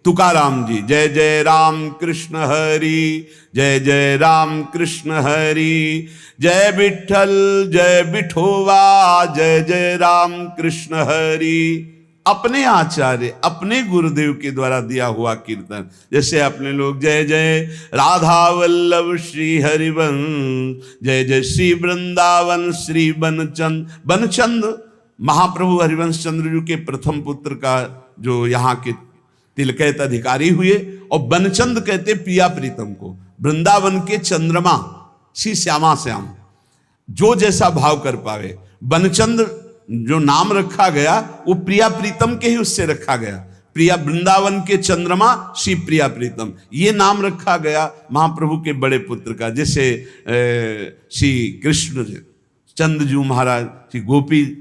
तुकाराम जी, जय जय राम कृष्ण हरि, जय जय राम कृष्ण हरि, जय विठल जय विठोवा, जय जय राम कृष्ण हरि। अपने आचार्य, अपने गुरुदेव के द्वारा दिया हुआ कीर्तन। जैसे अपने लोग जय जय राधा वल्लभ श्री हरिवंश, जय जय श्री वृंदावन श्री बनचंद महाप्रभु हरिवंश चंद्र जी के प्रथम पुत्र का जो यहाँ के तिलकैत अधिकारी हुए, और बनचंद कहते प्रिया प्रीतम को, वृंदावन के चंद्रमा श्री श्यामा श्याम, जो जैसा भाव कर पावे। बनचंद जो नाम रखा गया वो प्रिया प्रीतम के ही उससे रखा गया। प्रिया वृंदावन के चंद्रमा श्री प्रिया प्रीतम, ये नाम रखा गया महाप्रभु के बड़े पुत्र का। जैसे श्री कृष्ण चंदजू महाराज, श्री गोपी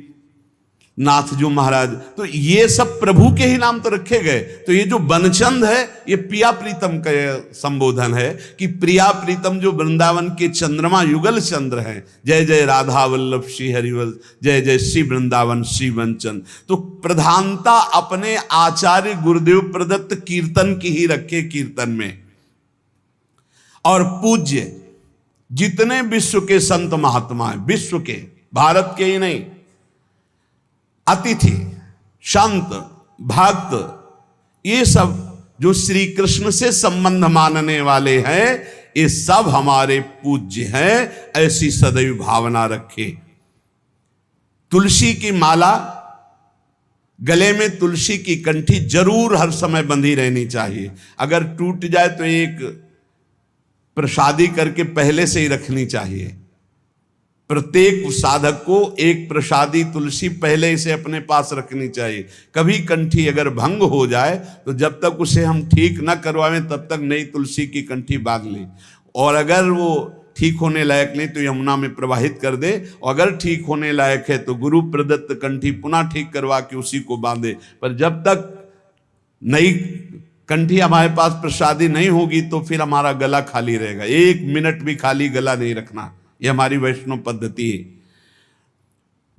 नाथ जो महाराज, तो ये सब प्रभु के ही नाम तो रखे गए। तो ये जो बनचंद है ये प्रिया प्रीतम का संबोधन है कि प्रिया प्रीतम जो वृंदावन के चंद्रमा युगल चंद्र हैं। जय जय राधा वल्लभ श्री हरिवल्लभ, जय जय श्री वृंदावन श्री वंचन। तो प्रधानता अपने आचार्य गुरुदेव प्रदत्त कीर्तन की ही रखे कीर्तन में। और पूज्य जितने विश्व के संत महात्मा हैं, विश्व के, भारत के ही नहीं, अतिथि संत भक्त, ये सब जो श्री कृष्ण से संबंध मानने वाले हैं, ये सब हमारे पूज्य हैं। ऐसी सदैव भावना रखे। तुलसी की माला, गले में तुलसी की कंठी जरूर हर समय बंधी रहनी चाहिए। अगर टूट जाए तो एक प्रसादी करके पहले से ही रखनी चाहिए। प्रत्येक साधक को एक प्रसादी तुलसी पहले से अपने पास रखनी चाहिए। कभी कंठी अगर भंग हो जाए तो जब तक उसे हम ठीक न करवाएं तब तक नई तुलसी की कंठी बांध लें। और अगर वो ठीक होने लायक नहीं तो यमुना में प्रवाहित कर दे। और अगर ठीक होने लायक है तो गुरु प्रदत्त कंठी पुनः ठीक करवा के उसी को बांधे। पर जब तक नई कंठी हमारे पास प्रसादी नहीं होगी तो फिर हमारा गला खाली रहेगा। 1 मिनट भी खाली गला नहीं रखना, ये हमारी वैष्णव पद्धति है।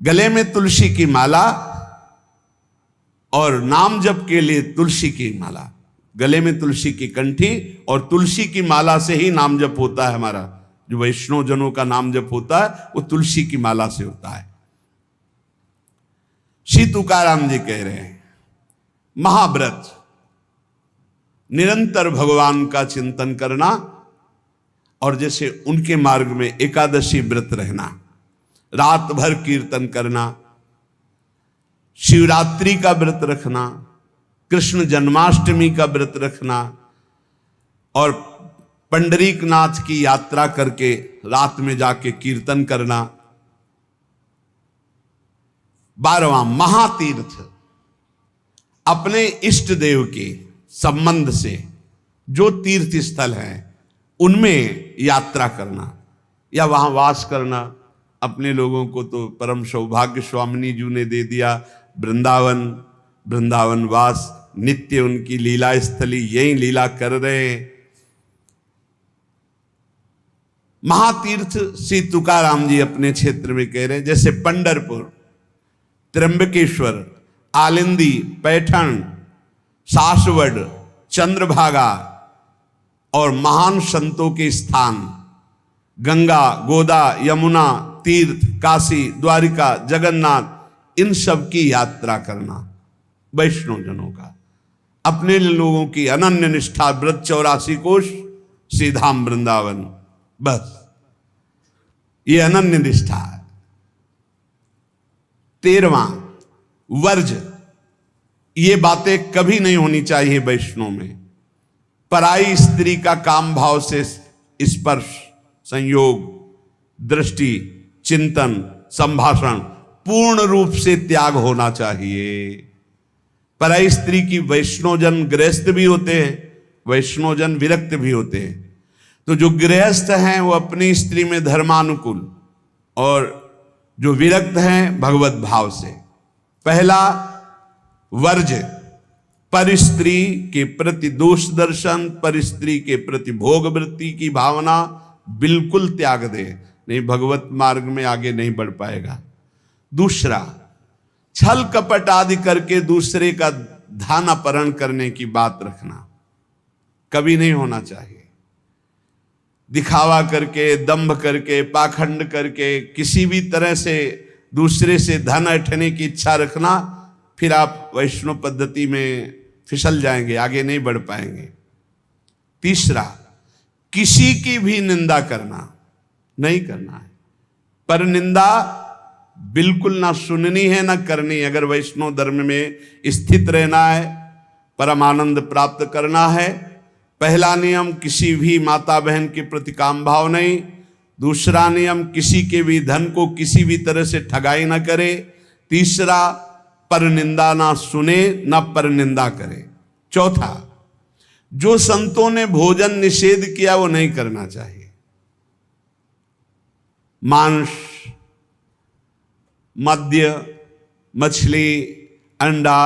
गले में तुलसी की माला और नाम जप के लिए तुलसी की माला, गले में तुलसी की कंठी और तुलसी की माला से ही नाम जप होता है। हमारा जो वैष्णव जनों का नाम जप होता है वो तुलसी की माला से होता है। श्री तुकाराम जी कह रहे हैं, महाव्रत निरंतर भगवान का चिंतन करना और जैसे उनके मार्ग में एकादशी व्रत रहना, रात भर कीर्तन करना, शिवरात्रि का व्रत रखना, कृष्ण जन्माष्टमी का व्रत रखना और पंडरीकनाथ की यात्रा करके रात में जाके कीर्तन करना। 12वां महातीर्थ, अपने इष्ट देव के संबंध से जो तीर्थ स्थल हैं उनमें यात्रा करना या वहां वास करना। अपने लोगों को तो परम सौभाग्य स्वामिनी जी ने दे दिया, वृंदावन, वृंदावन वास, नित्य उनकी लीला स्थली, यही लीला कर रहे हैं। महातीर्थ श्री तुकाराम जी अपने क्षेत्र में कह रहे हैं, जैसे पंढरपुर, त्र्यंबकेश्वर, आलिंदी, पैठण, सासवड़, चंद्रभागा और महान संतों के स्थान गंगा, गोदा, यमुना, तीर्थ, काशी, द्वारिका, जगन्नाथ, इन सब की यात्रा करना वैष्णव जनों का। अपने लोगों की अनन्य निष्ठा, व्रत 84 कोश, श्रीधाम वृंदावन, बस ये अनन्य निष्ठा है। 13वां वर्ज, ये बातें कभी नहीं होनी चाहिए वैष्णव में। पराई स्त्री का काम भाव से स्पर्श, संयोग, दृष्टि, चिंतन, संभाषण पूर्ण रूप से त्याग होना चाहिए। पराई स्त्री की वैष्णवजन गृहस्थ भी होते हैं, वैष्णवजन विरक्त भी होते हैं। तो जो गृहस्थ हैं वो अपनी स्त्री में धर्मानुकूल और जो विरक्त हैं भगवत भाव से। पहला वर्ज, पर स्त्री के प्रति दोष दर्शन, पर स्त्री के प्रति भोग वृत्ति की भावना बिल्कुल त्याग दे, नहीं भगवत मार्ग में आगे नहीं बढ़ पाएगा। दूसरा, छल कपट आदि करके दूसरे का धन अपहरण करने की बात रखना कभी नहीं होना चाहिए। दिखावा करके, दंभ करके, पाखंड करके किसी भी तरह से दूसरे से धन ऐंठने की इच्छा रखना, फिर आप वैष्णव पद्धति में फिसल जाएंगे, आगे नहीं बढ़ पाएंगे। तीसरा, किसी की भी निंदा करना नहीं करना है। पर निंदा बिल्कुल ना सुननी है ना करनी है। अगर वैष्णव धर्म में स्थित रहना है, परमानंद प्राप्त करना है, पहला नियम किसी भी माता बहन के प्रति काम भाव नहीं। दूसरा नियम किसी के भी धन को किसी भी तरह से ठगाई ना करे। तीसरा, पर निंदा ना सुने ना पर निंदा करे। चौथा, जो संतों ने भोजन निषेध किया वो नहीं करना चाहिए। मांस, मद्य, मछली, अंडा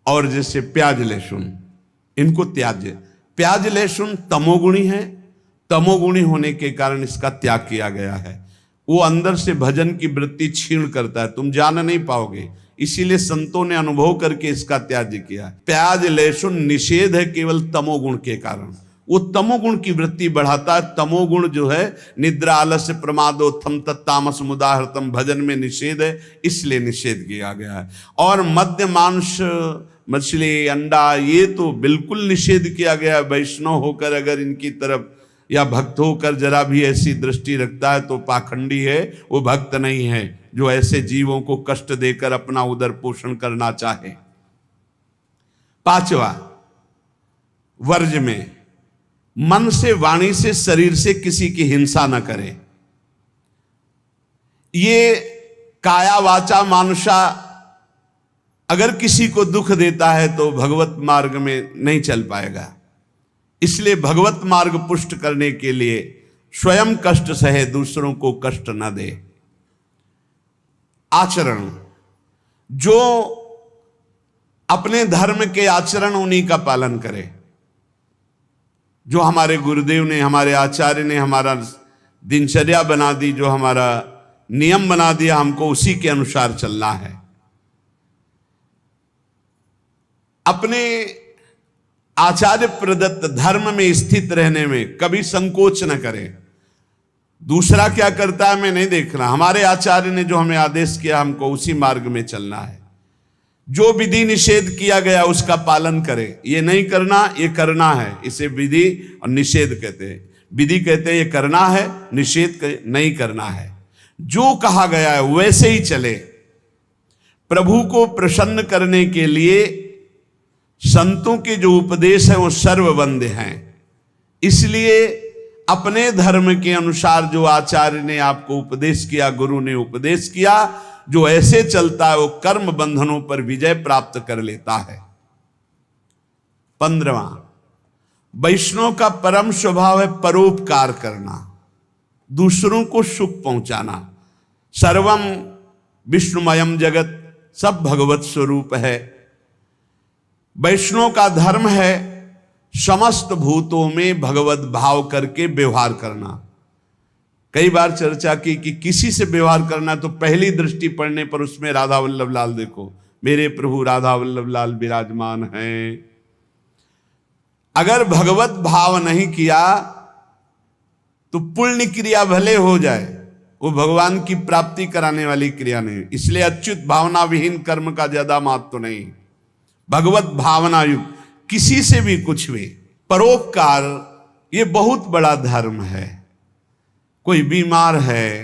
और जैसे प्याज लहसुन, इनको त्याज्य। प्याज लहसुन तमोगुणी है, तमोगुणी होने के कारण इसका त्याग किया गया है। वो अंदर से भजन की वृत्ति छीण करता है, तुम जान नहीं पाओगे, इसीलिए संतों ने अनुभव करके इसका त्याग किया। प्याज लहसुन निषेध है केवल तमोगुण के कारण, वो तमोगुण की वृत्ति बढ़ाता है। तमोगुण जो है निद्रा, आलस्य, प्रमादोत्थम तत्तामस मुदाहृतम, भजन में निषेध है, इसलिए निषेध किया गया है। और मद्य, मांस, मछली, अंडा, ये तो बिल्कुल निषेध किया गया है। वैष्णव होकर अगर इनकी तरफ या भक्त होकर जरा भी ऐसी दृष्टि रखता है तो पाखंडी है, वो भक्त नहीं है जो ऐसे जीवों को कष्ट देकर अपना उदर पोषण करना चाहे। पांचवा, वर्ज में मन से, वाणी से, शरीर से किसी की हिंसा न करे। ये काया वाचा मानुषा अगर किसी को दुख देता है तो भगवत मार्ग में नहीं चल पाएगा। इसलिए भगवत मार्ग पुष्ट करने के लिए स्वयं कष्ट सहे, दूसरों को कष्ट न दे। आचरण, जो अपने धर्म के आचरण उन्हीं का पालन करे। जो हमारे गुरुदेव ने, हमारे आचार्य ने हमारा दिनचर्या बना दी, जो हमारा नियम बना दिया, हमको उसी के अनुसार चलना है। अपने आचार्य प्रदत्त धर्म में स्थित रहने में कभी संकोच न करें। दूसरा क्या करता है मैं नहीं देखना, हमारे आचार्य ने जो हमें आदेश किया हमको उसी मार्ग में चलना है। जो विधि निषेध किया गया उसका पालन करें। ये नहीं करना, ये करना है, इसे विधि और निषेध कहते हैं। विधि कहते हैं ये करना है, निषेध नहीं करना है। जो कहा गया है वैसे ही चले। प्रभु को प्रसन्न करने के लिए संतों के जो उपदेश है वो सर्ववंद्य हैं। इसलिए अपने धर्म के अनुसार जो आचार्य ने आपको उपदेश किया, गुरु ने उपदेश किया, जो ऐसे चलता है वो कर्म बंधनों पर विजय प्राप्त कर लेता है। 15वां, वैष्णव का परम स्वभाव है परोपकार करना, दूसरों को सुख पहुंचाना। सर्वम विष्णुमयम जगत, सब भगवत स्वरूप है। वैष्णव का धर्म है समस्त भूतों में भगवत भाव करके व्यवहार करना। कई बार चर्चा की कि किसी से व्यवहार करना तो पहली दृष्टि पड़ने पर उसमें राधा वल्लभ लाल देखो, मेरे प्रभु राधा वल्लभ लाल विराजमान हैं। अगर भगवत भाव नहीं किया तो पुण्य क्रिया भले हो जाए, वो भगवान की प्राप्ति कराने वाली क्रिया नहीं। इसलिए अच्युत भावना विहीन कर्म का ज्यादा महत्व नहीं, भगवत भावना युक्त किसी से भी कुछ भी। परोपकार ये बहुत बड़ा धर्म है। कोई बीमार है,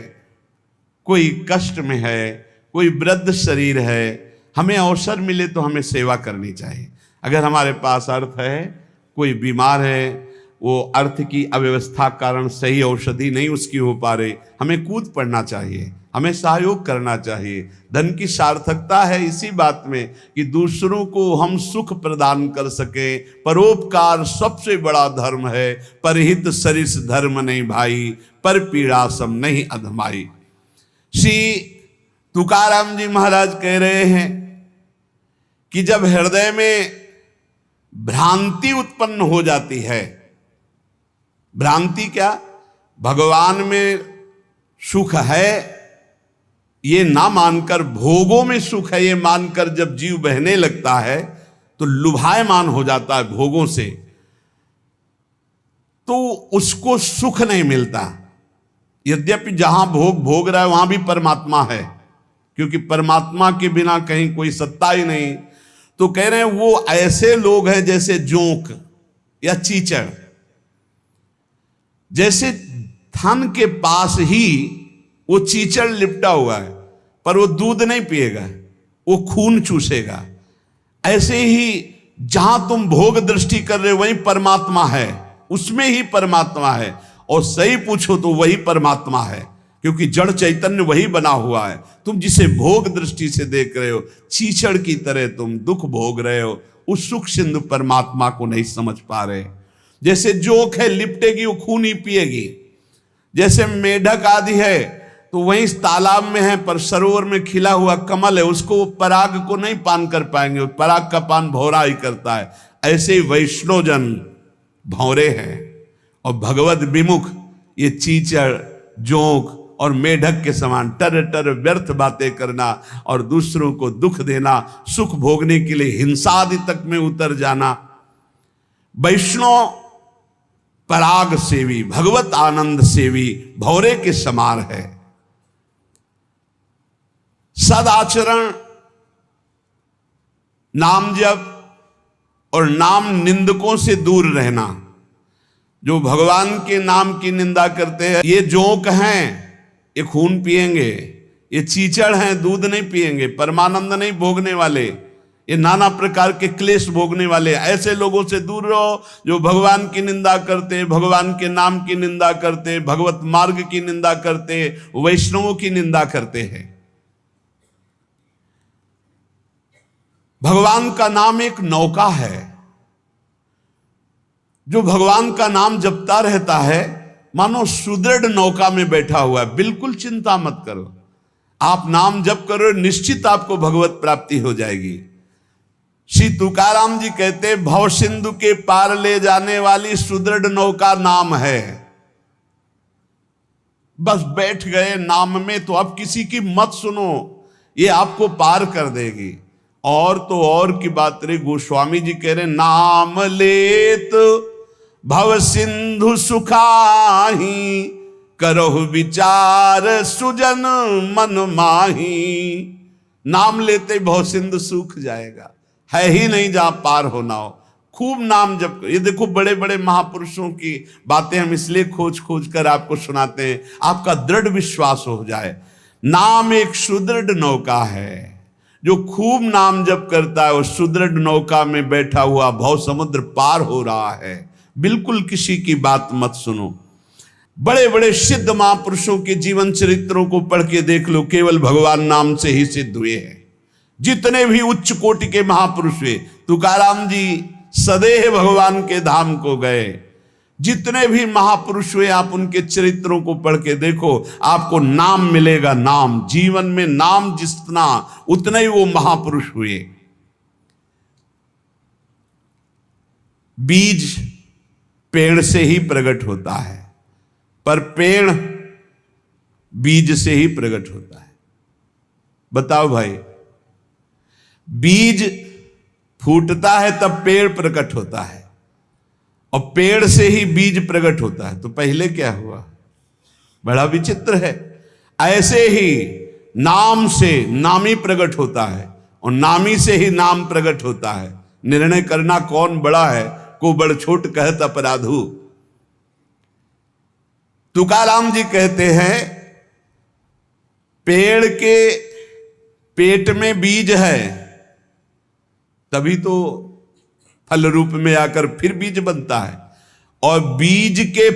कोई कष्ट में है, कोई वृद्ध शरीर है, हमें अवसर मिले तो हमें सेवा करनी चाहिए। अगर हमारे पास अर्थ है, कोई बीमार है, वो अर्थ की अव्यवस्था कारण सही औषधि नहीं उसकी हो पा रही, हमें कूद पड़ना चाहिए, हमें सहयोग करना चाहिए। धन की सार्थकता है इसी बात में कि दूसरों को हम सुख प्रदान कर सके। परोपकार सबसे बड़ा धर्म है। परहित सरिस धर्म नहीं भाई, पर पीड़ा सम नहीं अधमाई। श्री तुकाराम जी महाराज कह रहे हैं कि जब हृदय में भ्रांति उत्पन्न हो जाती है, भ्रांति क्या, भगवान में सुख है ये ना मानकर, भोगों में सुख है ये मानकर जब जीव बहने लगता है तो लुभायमान हो जाता है भोगों से, तो उसको सुख नहीं मिलता। यद्यपि जहां भोग भोग रहा है वहां भी परमात्मा है, क्योंकि परमात्मा के बिना कहीं कोई सत्ता ही नहीं। तो कह रहे हैं वो ऐसे लोग हैं जैसे जोंक या चीचड़, जैसे थन के पास ही वो चीचड़ लिपटा हुआ है पर वो दूध नहीं पिएगा, वो खून चूसेगा। ऐसे ही जहां तुम भोग दृष्टि कर रहे हो वही परमात्मा है, उसमें ही परमात्मा है। और सही पूछो तो वही परमात्मा है, क्योंकि जड़ चैतन्य वही बना हुआ है। तुम जिसे भोग दृष्टि से देख रहे हो, चीचड़ की तरह तुम दुख भोग रहे हो, उस सुख सिंधु परमात्मा को नहीं समझ पा रहे। जैसे जोक है, लिपटेगी वो खून ही पिएगी। जैसे मेढक आदि है, तो वहीं इस तालाब में है, पर सरोवर में खिला हुआ कमल है, उसको वो पराग को नहीं पान कर पाएंगे, पराग का पान भौरा ही करता है। ऐसे ही वैष्णोजन भौरे हैं और भगवत विमुख ये चीचड़, जोंक और मेढक के समान टर टर व्यर्थ बातें करना और दूसरों को दुख देना, सुख भोगने के लिए हिंसा आदि तक में उतर जाना। वैष्णव पराग सेवी, भगवत आनंद सेवी भौरे के समान है। सदाचरण, नाम जप और नाम निंदकों से दूर रहना। जो भगवान के नाम की निंदा करते हैं, ये जोंक हैं, ये खून पिएंगे, ये चीचड़ हैं, दूध नहीं पिएंगे, परमानंद नहीं भोगने वाले, ये नाना प्रकार के क्लेश भोगने वाले, ऐसे लोगों से दूर रहो जो भगवान की निंदा करते, भगवान के नाम की निंदा करते, भगवत मार्ग की निंदा करते, वैष्णवों की निंदा करते हैं। भगवान का नाम एक नौका है। जो भगवान का नाम जपता रहता है मानो सुदृढ़ नौका में बैठा हुआ है। बिल्कुल चिंता मत करो, आप नाम जप करो, निश्चित आपको भगवत प्राप्ति हो जाएगी। श्री तुकाराम जी कहते, भव सिंधु के पार ले जाने वाली सुदृढ़ नौका नाम है। बस बैठ गए नाम में तो अब किसी की मत सुनो, ये आपको पार कर देगी। और तो और की बात रे, गोस्वामी जी कह रहे, नाम लेत भव सिंधु सुखाही, करहु विचार सुजन मन माही। नाम लेते भव सिंधु सूख जाएगा, है ही नहीं जहां पार होना हो। खूब नाम जप, ये देखो बड़े बड़े महापुरुषों की बातें हम इसलिए खोज खोज कर आपको सुनाते हैं, आपका दृढ़ विश्वास हो जाए। नाम एक सुदृढ़ नौका है। जो खूब नाम जप करता है, उस सुदृढ़ नौका में बैठा हुआ भव समुद्र पार हो रहा है। बिल्कुल किसी की बात मत सुनो। बड़े बड़े सिद्ध महापुरुषों के जीवन चरित्रों को पढ़ के देख लो, केवल भगवान नाम से ही सिद्ध हुए हैं। जितने भी उच्च कोटि के महापुरुष हुए, तुकाराम जी सदैव भगवान के धाम को गए। जितने भी महापुरुष हुए, आप उनके चरित्रों को पढ़ के देखो, आपको नाम मिलेगा। नाम जीवन में, नाम जितना उतने ही वो महापुरुष हुए। बीज पेड़ से ही प्रकट होता है, पर पेड़ बीज से ही प्रकट होता है। बताओ भाई, बीज फूटता है तब पेड़ प्रकट होता है, और पेड़ से ही बीज प्रकट होता है। तो पहले क्या हुआ? बड़ा विचित्र है। ऐसे ही नाम से नामी प्रकट होता है, और नामी से ही नाम प्रकट होता है। निर्णय करना कौन बड़ा है, को बड़ छोट कहत अपराधु। तुकाराम जी कहते हैं, पेड़ के पेट में बीज है, तभी तो फल रूप में आकर फिर बीज बनता है, और बीज के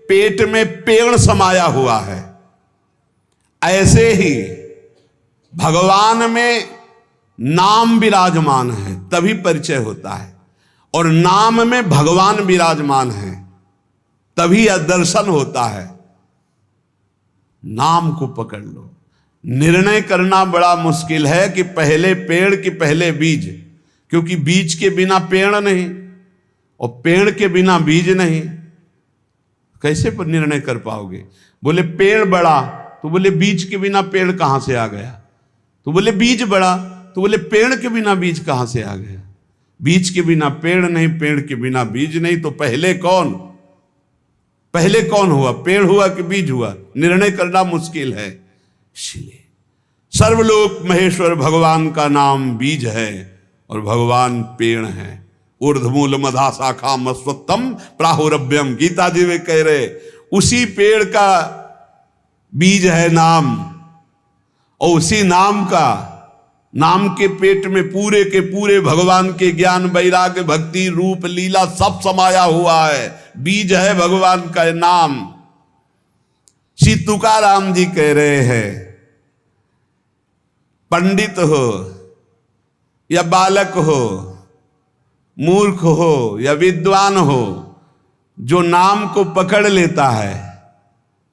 पेट में पेड़ समाया हुआ है। ऐसे ही भगवान में नाम विराजमान है, तभी परिचय होता है, और नाम में भगवान विराजमान है, तभी दर्शन होता है। नाम को पकड़ लो। निर्णय करना बड़ा मुश्किल है कि पहले पेड़ कि पहले बीज, क्योंकि बीज के बिना पेड़ नहीं और पेड़ के बिना बीज नहीं। कैसे पर निर्णय कर पाओगे? बोले पेड़ बड़ा, तो बोले बीज के बिना पेड़ कहां से आ गया? तो बोले बीज बड़ा, तो बोले पेड़ के बिना बीज कहां से आ गया? बीज के बिना पेड़ नहीं, पेड़ के बिना बीज नहीं। तो पहले कौन हुआ? पेड़ हुआ कि बीज हुआ? निर्णय करना मुश्किल है। इसलिए सर्वलोक महेश्वर भगवान का नाम बीज है और भगवान पेड़ है। ऊर्ध्वमूल मधा शाखा मस्वत्तम प्राहुरभ्यम, गीता जी में कह रहे, उसी पेड़ का बीज है नाम, और उसी नाम के पेट में पूरे के पूरे भगवान के ज्ञान, वैराग्य, भक्ति, रूप, लीला सब समाया हुआ है। बीज है भगवान का नाम। श्री तुकाराम जी कह रहे हैं, पंडित हो या बालक हो, मूर्ख हो या विद्वान हो, जो नाम को पकड़ लेता है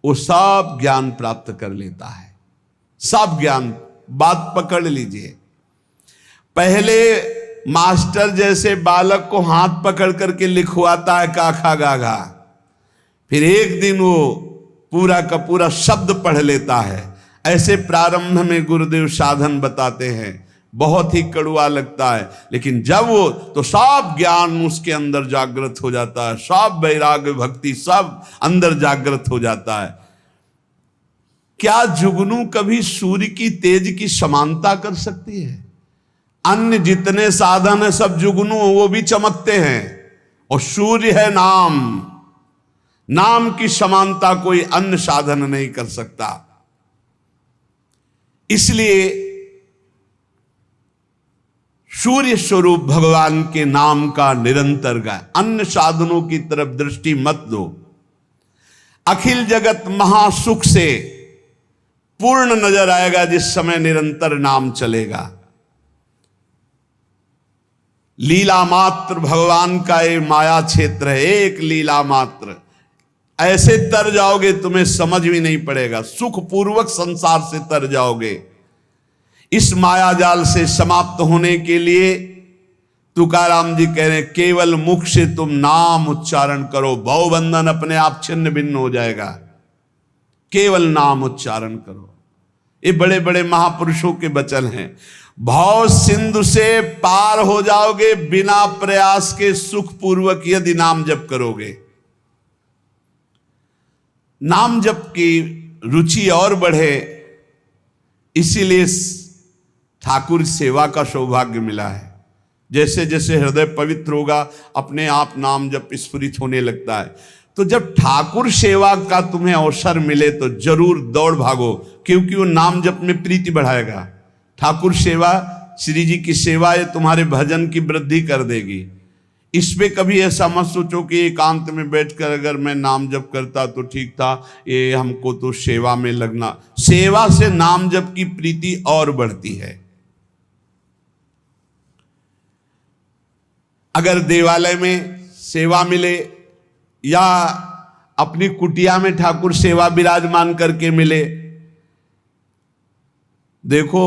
वो सब ज्ञान प्राप्त कर लेता है। सब ज्ञान, बात पकड़ लीजिए। पहले मास्टर जैसे बालक को हाथ पकड़ करके लिखवाता है काखा गाघा, फिर एक दिन वो पूरा का पूरा शब्द पढ़ लेता है। ऐसे प्रारंभ में गुरुदेव साधन बताते हैं, बहुत ही कड़वा लगता है, लेकिन जब वो तो सब ज्ञान उसके अंदर जागृत हो जाता है, सब वैराग्य भक्ति सब अंदर जागृत हो जाता है। क्या जुगनू कभी सूर्य की तेज की समानता कर सकती है? अन्य जितने साधन है सब जुगनू वो भी चमकते हैं, और सूर्य है नाम, नाम की समानता कोई अन्य साधन नहीं कर सकता। इसलिए सूर्य स्वरूप भगवान के नाम का निरंतर गाय, अन्य साधनों की तरफ दृष्टि मत दो। अखिल जगत महासुख से पूर्ण नजर आएगा जिस समय निरंतर नाम चलेगा। लीला मात्र भगवान का ये माया क्षेत्र है, एक लीला मात्र। ऐसे तर जाओगे तुम्हें समझ भी नहीं पड़ेगा, सुख पूर्वक संसार से तर जाओगे। इस माया जाल से समाप्त होने के लिए तुकाराम जी कह रहे हैं, केवल मुख से तुम नाम उच्चारण करो, भवबंधन अपने आप छिन्न भिन्न हो जाएगा। केवल नाम उच्चारण करो। ये बड़े बड़े महापुरुषों के वचन हैं। भव सिंधु से पार हो जाओगे बिना प्रयास के, सुख पूर्वक यदि नाम जप करोगे। नाम जप की रुचि और बढ़े, इसीलिए ठाकुर सेवा का सौभाग्य मिला है। जैसे जैसे हृदय पवित्र होगा अपने आप नाम जप स्फुरित होने लगता है। तो जब ठाकुर सेवा का तुम्हें अवसर मिले तो जरूर दौड़ भागो, क्योंकि वो नाम जप में प्रीति बढ़ाएगा। ठाकुर सेवा, श्री जी की सेवा, ये तुम्हारे भजन की वृद्धि कर देगी। इसमें कभी ऐसा मत सोचो कि एकांत में बैठकर अगर मैं नाम जप करता तो ठीक था, ये हमको तो सेवा में लगना। सेवा से नाम जप की प्रीति और बढ़ती है। अगर देवालय में सेवा मिले या अपनी कुटिया में ठाकुर सेवा विराजमान करके मिले, देखो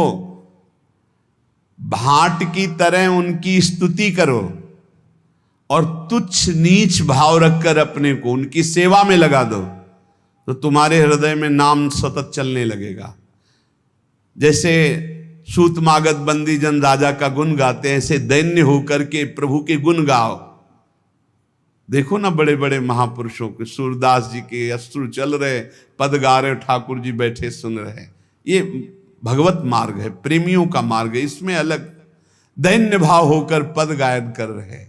भाट की तरह उनकी स्तुति करो और तुच्छ नीच भाव रखकर अपने को उनकी सेवा में लगा दो, तो तुम्हारे हृदय में नाम सतत चलने लगेगा। जैसे सूतमागध बंदी जन राजा का गुण गाते हैं, ऐसे दैन्य होकर के प्रभु के गुण गाओ। देखो ना बड़े बड़े महापुरुषों के, सूरदास जी के अश्रु चल रहे, पद गा रहे, ठाकुर जी बैठे सुन रहे। ये भगवत मार्ग है, प्रेमियों का मार्ग है। इसमें अलग दैन्य भाव होकर पद गायन कर रहे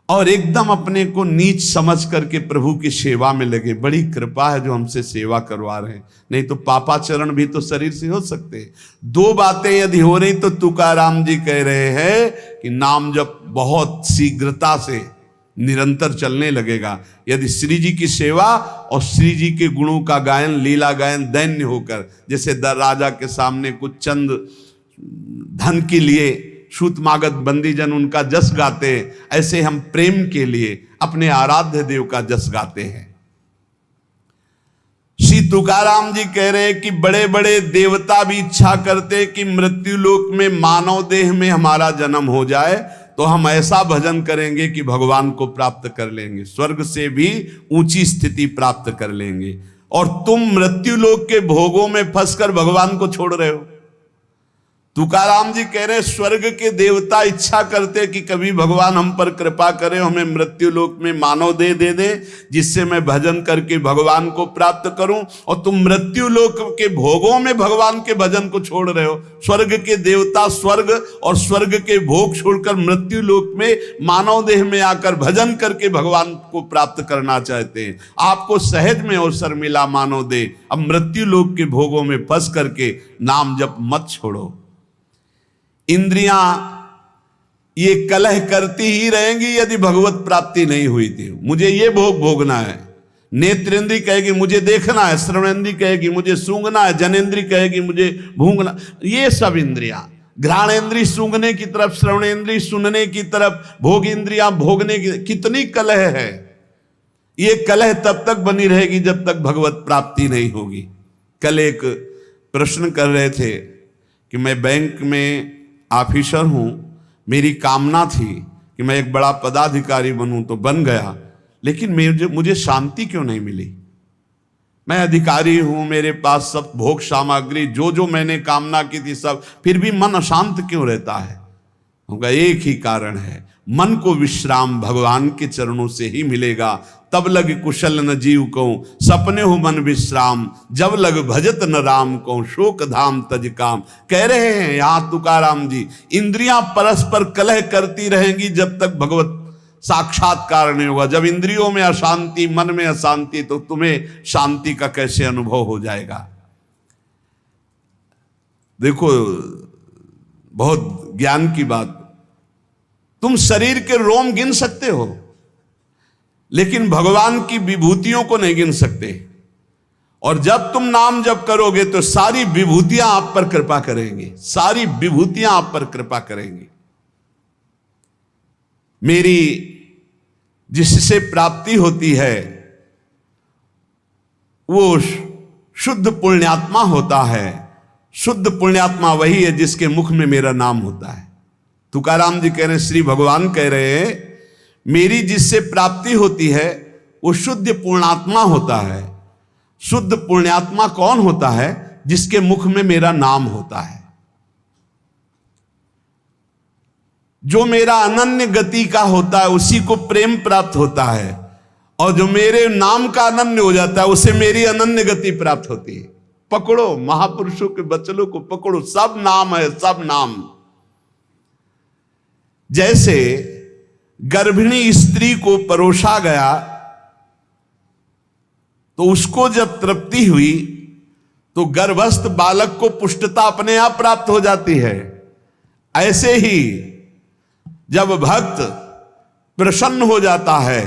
और एकदम अपने को नीच समझ करके प्रभु की सेवा में लगे। बड़ी कृपा है जो हमसे सेवा करवा रहे हैं, नहीं तो पापाचरण भी तो शरीर से हो सकते हैं। दो बातें यदि हो रही तो तुकाराम जी कह रहे हैं कि नाम जब बहुत शीघ्रता से निरंतर चलने लगेगा। यदि श्री जी की सेवा और श्री जी के गुणों का गायन, लीला गायन दैन्य होकर, जैसे राजा के सामने कुछ चंद धन के लिए सूतमागध बंदीजन उनका जस गाते हैं, ऐसे हम प्रेम के लिए अपने आराध्य देव का जस गाते हैं। श्री तुकाराम जी कह रहे हैं कि बड़े बड़े देवता भी इच्छा करते कि मृत्यु लोक में मानव देह में हमारा जन्म हो जाए, तो हम ऐसा भजन करेंगे कि भगवान को प्राप्त कर लेंगे, स्वर्ग से भी ऊंची स्थिति प्राप्त कर लेंगे। और तुम मृत्यु लोक के भोगों में फंसकर भगवान को छोड़ रहे हो। तुकाराम जी कह रहे स्वर्ग के देवता इच्छा करते कि कभी भगवान हम पर कृपा करे, हमें मृत्यु लोक में मानव देह दे दे जिससे मैं भजन करके भगवान को प्राप्त करूं, और तुम मृत्यु लोक के भोगों में भगवान के भजन को छोड़ रहे हो। स्वर्ग के देवता स्वर्ग और स्वर्ग के भोग छोड़कर मृत्यु लोक में मानव देह में आकर भजन करके भगवान को प्राप्त करना चाहते हैं। आपको सहज में अवसर मिला मानव देह, अब मृत्यु लोक के भोगों में फंस करके नाम जप मत छोड़ो। इंद्रियां ये कलह करती ही रहेंगी यदि भगवत प्राप्ति नहीं हुई थी। मुझे ये भोग भोगना है, नेत्रेंद्री कहेगी मुझे देखना है, श्रवणेंद्री कहेगी मुझे सूंघना है, जनेंद्री कहेगी मुझे भूंगना। ये सब इंद्रियां, घ्राणेंद्री सूंघने की तरफ, श्रवणेंद्री सुनने की तरफ, भोग इंद्रियां भोगने की, कितनी कलह है। ये कलह तब तक बनी रहेगी जब तक भगवत प्राप्ति नहीं होगी। कल एक प्रश्न कर रहे थे कि मैं बैंक में ऑफिसर हूं, मेरी कामना थी कि मैं एक बड़ा पदाधिकारी बनूं, तो बन गया, लेकिन मुझे शांति क्यों नहीं मिली? मैं अधिकारी हूं, मेरे पास सब भोग सामग्री जो मैंने कामना की थी सब, फिर भी मन अशांत क्यों रहता है? उनका एक ही कारण है, मन को विश्राम भगवान के चरणों से ही मिलेगा। तब लग कुशल न जीव को सपने हो मन विश्राम, जब लग भजत न राम को शोक धाम तज काम। कह रहे हैं यहाँ तुकाराम जी, इंद्रियां परस्पर कलह करती रहेंगी जब तक भगवत साक्षात्कार नहीं होगा। जब इंद्रियों में अशांति, मन में अशांति, तो तुम्हें शांति का कैसे अनुभव हो जाएगा? देखो, बहुत ज्ञान की बात, तुम शरीर के रोम गिन सकते हो, लेकिन भगवान की विभूतियों को नहीं गिन सकते। और जब तुम नाम जप करोगे तो सारी विभूतियां आप पर कृपा करेंगी, सारी विभूतियां आप पर कृपा करेंगी। मेरी जिससे प्राप्ति होती है वो शुद्ध पुण्यात्मा होता है। शुद्ध पुण्यात्मा वही है जिसके मुख में मेरा नाम होता है। तुकाराम जी कह रहे हैं, श्री भगवान कह रहे हैं, मेरी जिससे प्राप्ति होती है वो शुद्ध पुण्यात्मा होता है। शुद्ध पुण्यात्मा कौन होता है? जिसके मुख में मेरा नाम होता है, जो मेरा अनन्य गति का होता है, उसी को प्रेम प्राप्त होता है। और जो मेरे नाम का अनन्य हो जाता है उसे मेरी अनन्य गति प्राप्त होती है। पकड़ो, महापुरुषों के वचनों को पकड़ो, सब नाम है, सब नाम। जैसे गर्भिणी स्त्री को परोसा गया तो उसको जब तृप्ति हुई तो गर्भस्थ बालक को पुष्टता अपने आप प्राप्त हो जाती है। ऐसे ही जब भक्त प्रसन्न हो जाता है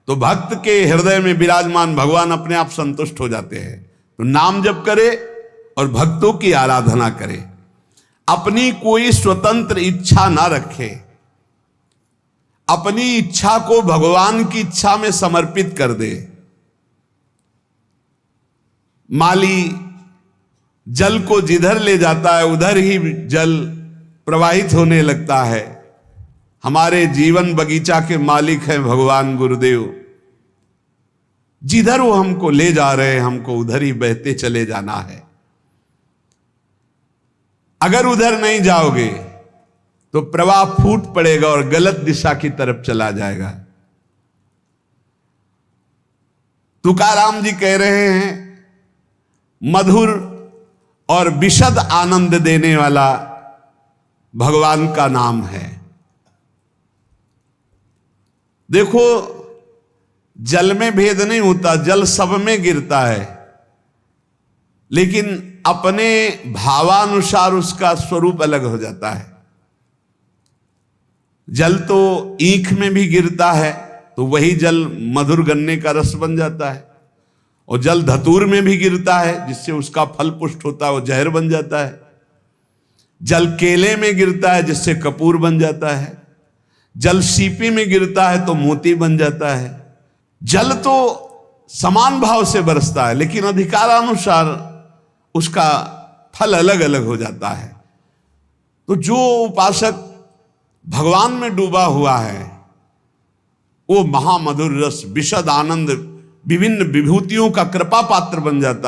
तो भक्त के हृदय में विराजमान भगवान अपने आप संतुष्ट हो जाते हैं। तो नाम जप करे और भक्तों की आराधना करे, अपनी कोई स्वतंत्र इच्छा ना रखे, अपनी इच्छा को भगवान की इच्छा में समर्पित कर दे। माली जल को जिधर ले जाता है उधर ही जल प्रवाहित होने लगता है। हमारे जीवन बगीचा के मालिक हैं भगवान गुरुदेव, जिधर वो हमको ले जा रहे हैं हमको उधर ही बहते चले जाना है। अगर उधर नहीं जाओगे तो प्रवाह फूट पड़ेगा और गलत दिशा की तरफ चला जाएगा। तुकाराम जी कह रहे हैं, मधुर और विशद आनंद देने वाला भगवान का नाम है। देखो, जल में भेद नहीं होता, जल सब में गिरता है, लेकिन अपने भावानुसार उसका स्वरूप अलग हो जाता है। जल तो ईख में भी गिरता है तो वही जल मधुर गन्ने का रस बन जाता है, और जल धतूर में भी गिरता है जिससे उसका फल पुष्ट होता है, वो जहर बन जाता है। जल केले में गिरता है जिससे कपूर बन जाता है। जल सीपी में गिरता है तो मोती बन जाता है। जल तो समान भाव से बरसता है, लेकिन अधिकारानुसार उसका फल अलग अलग हो जाता है। तो जो उपासक भगवान में डूबा हुआ है वो महामधुर रस, विशद आनंद, विभिन्न विभूतियों का कृपा पात्र बन जाता है।